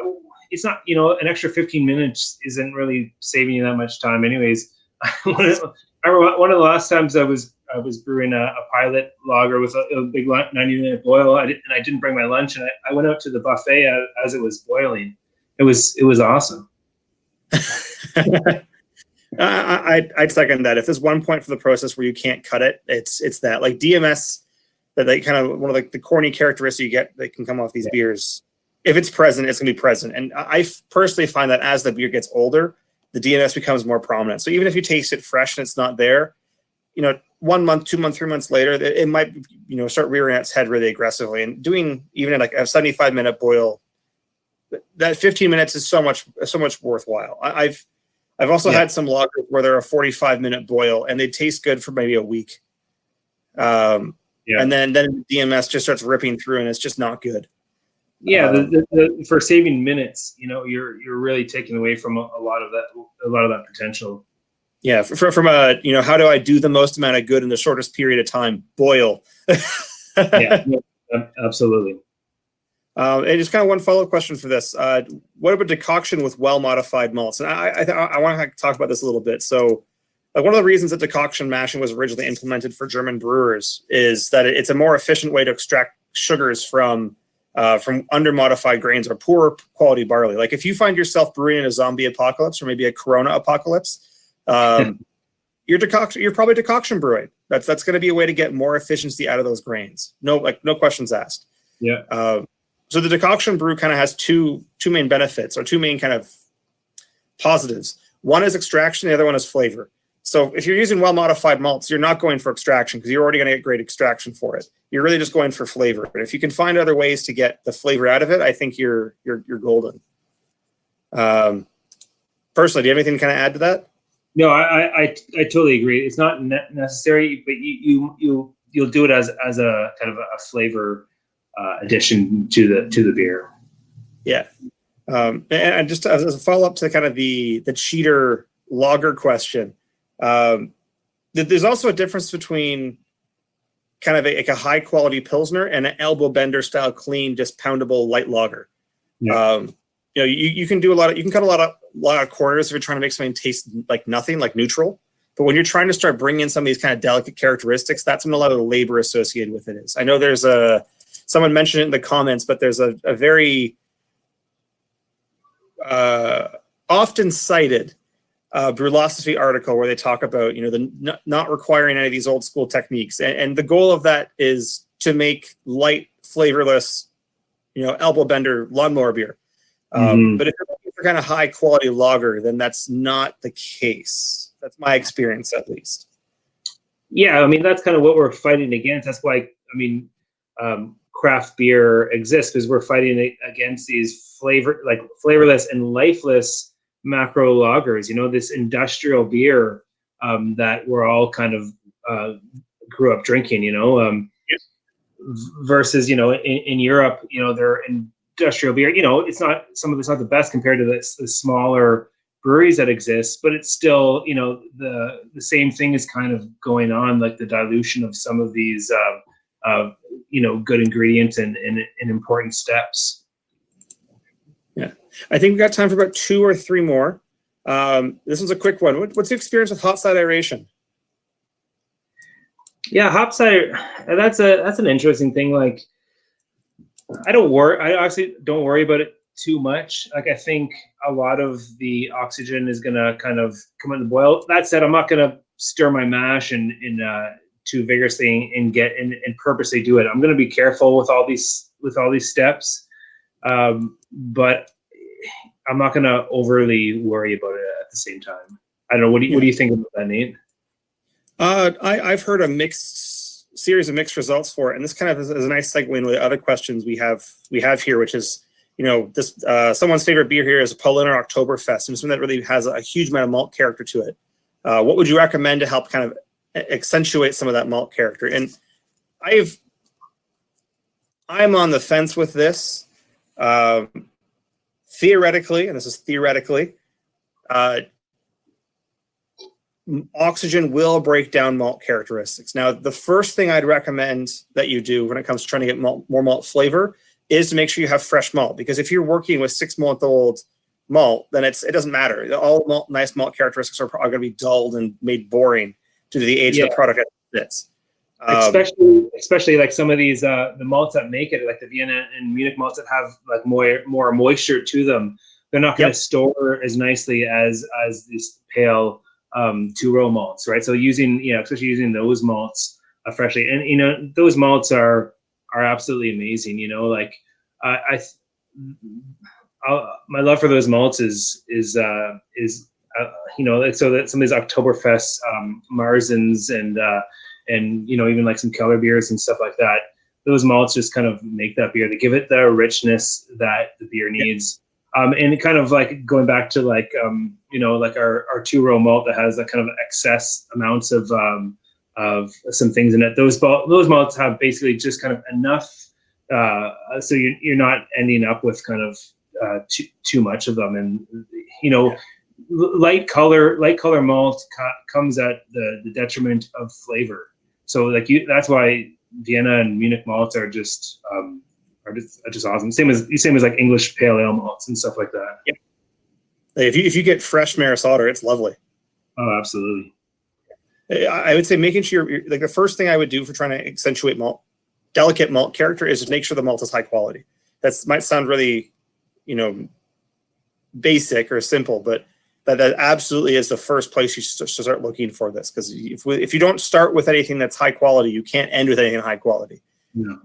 it's not. An extra 15 minutes isn't really saving you that much time, anyways. I remember one of the last times I was brewing a pilot lager with a big 90-minute boil, and I didn't bring my lunch, and I went out to the buffet as it was boiling. It was awesome. I'd second that. If there's one point for the process where you can't cut it, it's that. Like DMS, that they kind of one of the corny characteristics you get that can come off these beers. If it's present, it's gonna be present. And I personally find that as the beer gets older, the DMS becomes more prominent. So even if you taste it fresh and it's not there, 1 month, 2 months, 3 months later, it might start rearing its head really aggressively. And doing even like a 75-minute boil, that 15 minutes is so much worthwhile. I've also had some lagers where they're a 45-minute boil and they taste good for maybe a week. And then DMS just starts ripping through and it's just not good. Yeah, for saving minutes, you're really taking away from a lot of that potential. Yeah, from a how do I do the most amount of good in the shortest period of time? Boil. Yeah, absolutely. And just kind of one follow-up question for this. What about decoction with well-modified malts? And I want to talk about this a little bit. So one of the reasons that decoction mashing was originally implemented for German brewers is that it's a more efficient way to extract sugars from under-modified grains or poor quality barley. Like if you find yourself brewing in a zombie apocalypse or maybe a Corona apocalypse, you're probably decoction brewing. That's going to be a way to get more efficiency out of those grains. No questions asked. Yeah. So the decoction brew kind of has two main benefits, or two main kind of positives. One is extraction, the other one is flavor. So if you're using well-modified malts, you're not going for extraction because you're already going to get great extraction for it. You're really just going for flavor. And if you can find other ways to get the flavor out of it, I think you're golden. Personally, do you have anything to kind of add to that? No, I totally agree. It's not necessary, but you'll do it as a kind of a flavor addition to the beer. Yeah. And just as a follow up to kind of the cheater lager question, there's also a difference between kind of a high quality Pilsner and an elbow bender style clean, just poundable light lager. Yeah. You can do you can cut a lot of corners if you're trying to make something taste like nothing, like neutral. But when you're trying to start bringing in some of these kind of delicate characteristics, that's when a lot of the labor associated with it is. I know there's someone mentioned it in the comments, but there's a very often cited Brewlosophy article where they talk about, the not requiring any of these old school techniques. And the goal of that is to make light, flavorless, elbow bender lawnmower beer. But if you're looking for kind of high quality lager, then that's not the case. That's my experience, at least. Yeah, I mean, that's kind of what we're fighting against. That's why, craft beer exists, because we're fighting against these flavorless and lifeless macro lagers. This industrial beer that we're all kind of grew up drinking. Versus in Europe, their industrial beer. It's not the best compared to the smaller breweries that exist, but it's still the same thing is kind of going on, like the dilution of some of these good ingredients and important steps. Yeah, I think we got time for about 2 or 3 more. This one's a quick one. What's your experience with hop side aeration? Yeah, hop side. That's an interesting thing. Like, I actually don't worry about it too much. Like, I think a lot of the oxygen is gonna kind of come in the boil. That said, I'm not gonna stir my mash and too vigorously and purposely do it. I'm gonna be careful with all these steps, but I'm not gonna overly worry about it at the same time. I don't know. What do you think about that, Nate? I've heard a series of mixed results for it, and this kind of is a nice segue into the other questions we have here, which is, this someone's favorite beer here is a Pauliner Oktoberfest, and something that really has a huge amount of malt character to it. What would you recommend to help kind of accentuate some of that malt character? And I'm on the fence with this. Theoretically, and this is theoretically, oxygen will break down malt characteristics. Now, the first thing I'd recommend that you do when it comes to trying to get more malt flavor is to make sure you have fresh malt, because if you're working with 6-month-old malt, then it doesn't matter. All nice malt characteristics are going to be dulled and made boring due to the age of the product as it sits. Especially like some of these the malts that make it, like the Vienna and Munich malts that have like more moisture to them, they're not going to store as nicely as these pale 2-row malts, right? So especially using those malts freshly, and those malts are absolutely amazing. My love for those malts is so that some of these Oktoberfest Marzens and even like some Keller beers and stuff like that, those malts just kind of make that beer. They give it the richness that the beer needs. And kind of like going back to like like our 2-row malt that has that kind of excess amounts of some things in it. Those malts have basically just kind of enough, so you're not ending up with kind of too much of them. And light color malt comes at the detriment of flavor. So like that's why Vienna and Munich malts are just awesome. Same as like English pale ale malts and stuff like that. Yeah. If you get fresh Maris Otter, it's lovely. Oh, absolutely. I would say making sure like the first thing I would do for trying to accentuate delicate malt character is just make sure the malt is high quality. That might sound really, basic or simple, but that absolutely is the first place you should start looking for this. Because if you don't start with anything that's high quality, you can't end with anything high quality. No,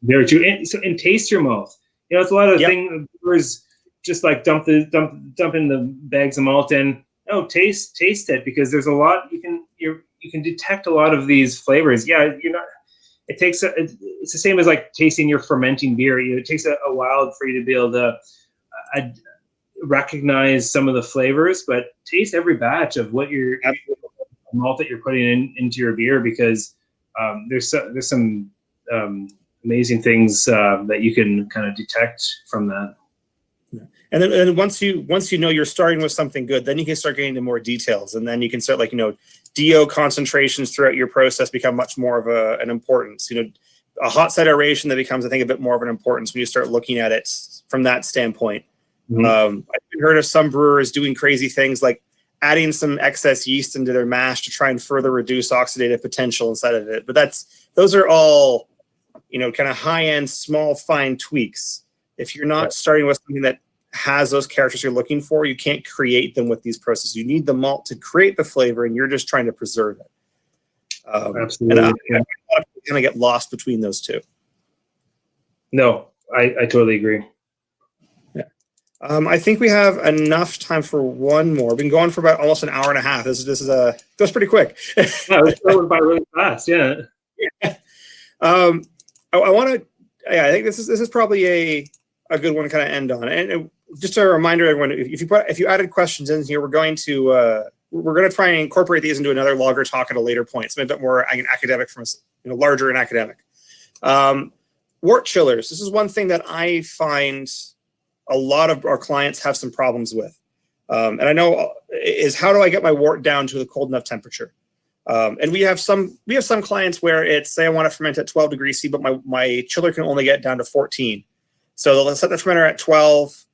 very true. And taste your malt. It's a lot of things. Brewers just like dump in the bags of malt in. No, taste it, because there's a lot you can detect a lot of these flavors. Yeah, it's the same as like tasting your fermenting beer. It takes a while for you to be able to recognize some of the flavors, but taste every batch of what your malt that you're putting into your beer, because there's some amazing things that you can kind of detect from that. And then once you know you're starting with something good, then you can start getting into more details, and then you can start DO concentrations throughout your process become much more of an importance. A hot side aeration that becomes, I think, a bit more of an importance when you start looking at it from that standpoint. I've heard of some brewers doing crazy things like adding some excess yeast into their mash to try and further reduce oxidative potential inside of it. But those are all, kind of high-end, small, fine tweaks. If you're not starting with something that has those characters you're looking for, you can't create them with these processes. You need the malt to create the flavor, and you're just trying to preserve it. Absolutely. And I kind of get lost between those two. No, I totally agree. Yeah. I think we have enough time for one more. We've been going for about almost an hour and a half. This is goes pretty quick. Yeah, it's going by really fast. Yeah. I want to. Yeah, I think this is probably a good one to kind of end on. And just a reminder, everyone, if you added questions in here, we're going to try and incorporate these into another lager talk at a later point. Something a bit more academic, from larger and academic. Wort chillers. This is one thing that I find a lot of our clients have some problems with, and I know is how do I get my wort down to a cold enough temperature? And we have some clients where it's, say I want to ferment at 12 degrees C, but my chiller can only get down to 14. So they'll set the fermenter at 12.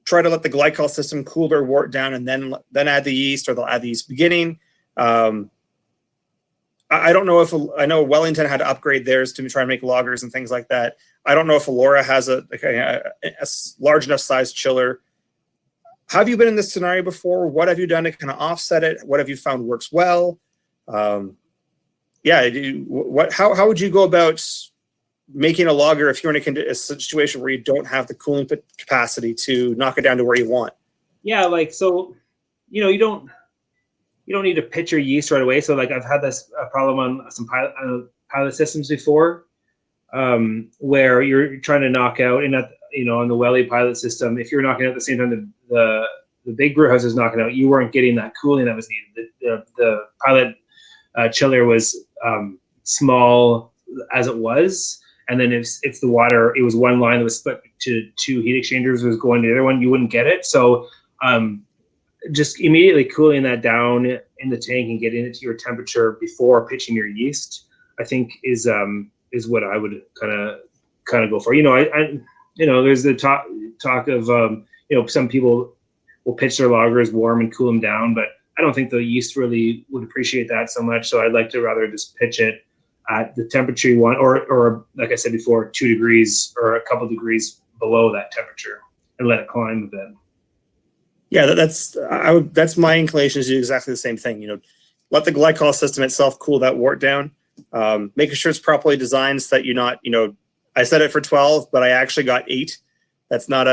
Try to let the glycol system cool their wort down, and then add the yeast, or they'll add the yeast beginning. I don't know I know Wellington had to upgrade theirs to try and make lagers and things like that. I don't know if Elora has a large enough size chiller. Have you been in this scenario before? What have you done to kind of offset it? What have you found works well? How would you go about making a lager if you're in a situation where you don't have the cooling capacity to knock it down to where you want? Yeah, you don't need to pitch your yeast right away. So I've had this problem on some pilot systems before, where you're trying to knock out, and on the Welly pilot system, if you're knocking out at the same time the big brew house is knocking out, you weren't getting that cooling that was needed. The pilot chiller was small as it was, and then if the water, it was one line that was split to two heat exchangers, was going to the other one, you wouldn't get it. So just immediately cooling that down in the tank and getting it to your temperature before pitching your yeast, I think is what I would kind of go for. There's the talk of some people will pitch their lagers warm and cool them down, but I don't think the yeast really would appreciate that so much. So I'd like to rather just pitch it at the temperature you want, or like I said before, 2 degrees or a couple degrees below that temperature, and let it climb a bit. Yeah, that's my inclination, is to do exactly the same thing. Let the glycol system itself cool that wort down, making sure it's properly designed so that you're not, I set it for 12, but I actually got 8. That's not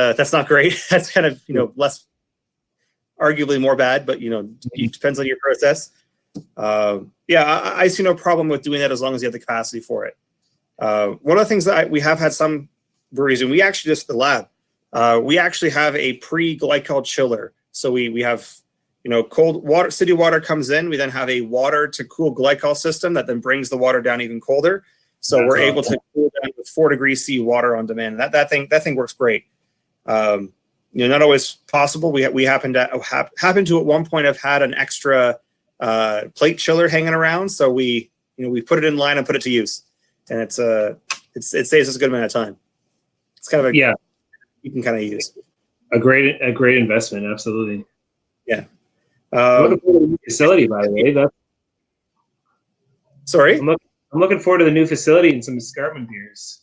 great. That's kind of, less, arguably more bad, but it depends on your process. I see no problem with doing that as long as you have the capacity for it. One of the things that we have had some breweries, and we actually just the lab, we actually have a pre-glycol chiller. So we have, cold water, city water comes in. We then have a water to cool glycol system that then brings the water down even colder. So we're able to cool down with 4 degrees C water on demand. That thing works great. Not always possible. We happen to at one point have had an extra plate chiller hanging around. So we put it in line and put it to use, and it saves us a good amount of time. It's kind of you can kind of use a great investment. Absolutely. Yeah. I'm looking forward to the new facility, by the way. Sorry? I'm looking forward to the new facility and some escarpment beers.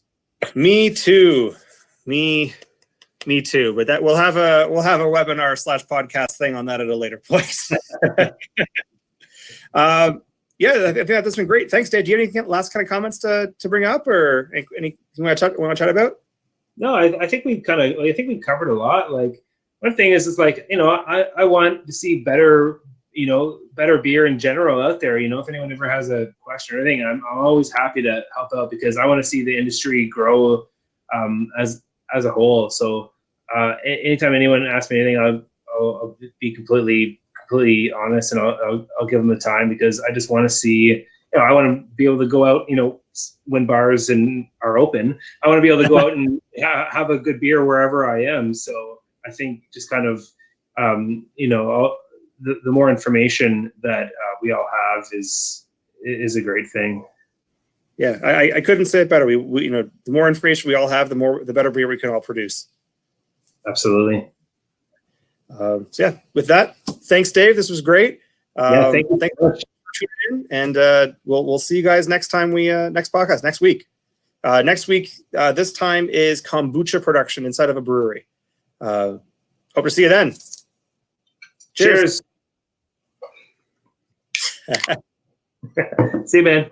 Me too. Me too. But that we'll have a webinar / podcast thing on that at a later point. I think that's been great. Thanks, Dave. Do you have any last kind of comments to bring up, or anything you want to chat about? No, I think we've covered a lot. One thing is, I want to see better beer in general out there. If anyone ever has a question or anything, I'm always happy to help out, because I want to see the industry grow as a whole. So anytime anyone asks me anything, I'll be completely honest, and I'll give them the time, because I just want to see. I want to be able to go out, when bars are open. I want to be able to go out and have a good beer wherever I am. So I think just kind of, the more information that we all have is a great thing. Yeah, I couldn't say it better. We the more information we all have, the better beer we can all produce. Absolutely. With that, thanks, Dave. This was great. Thank you. Thanks for tuning in, and we'll see you guys next time next podcast next week. Next week, this time is kombucha production inside of a brewery. Hope to see you then. Cheers. See you, man.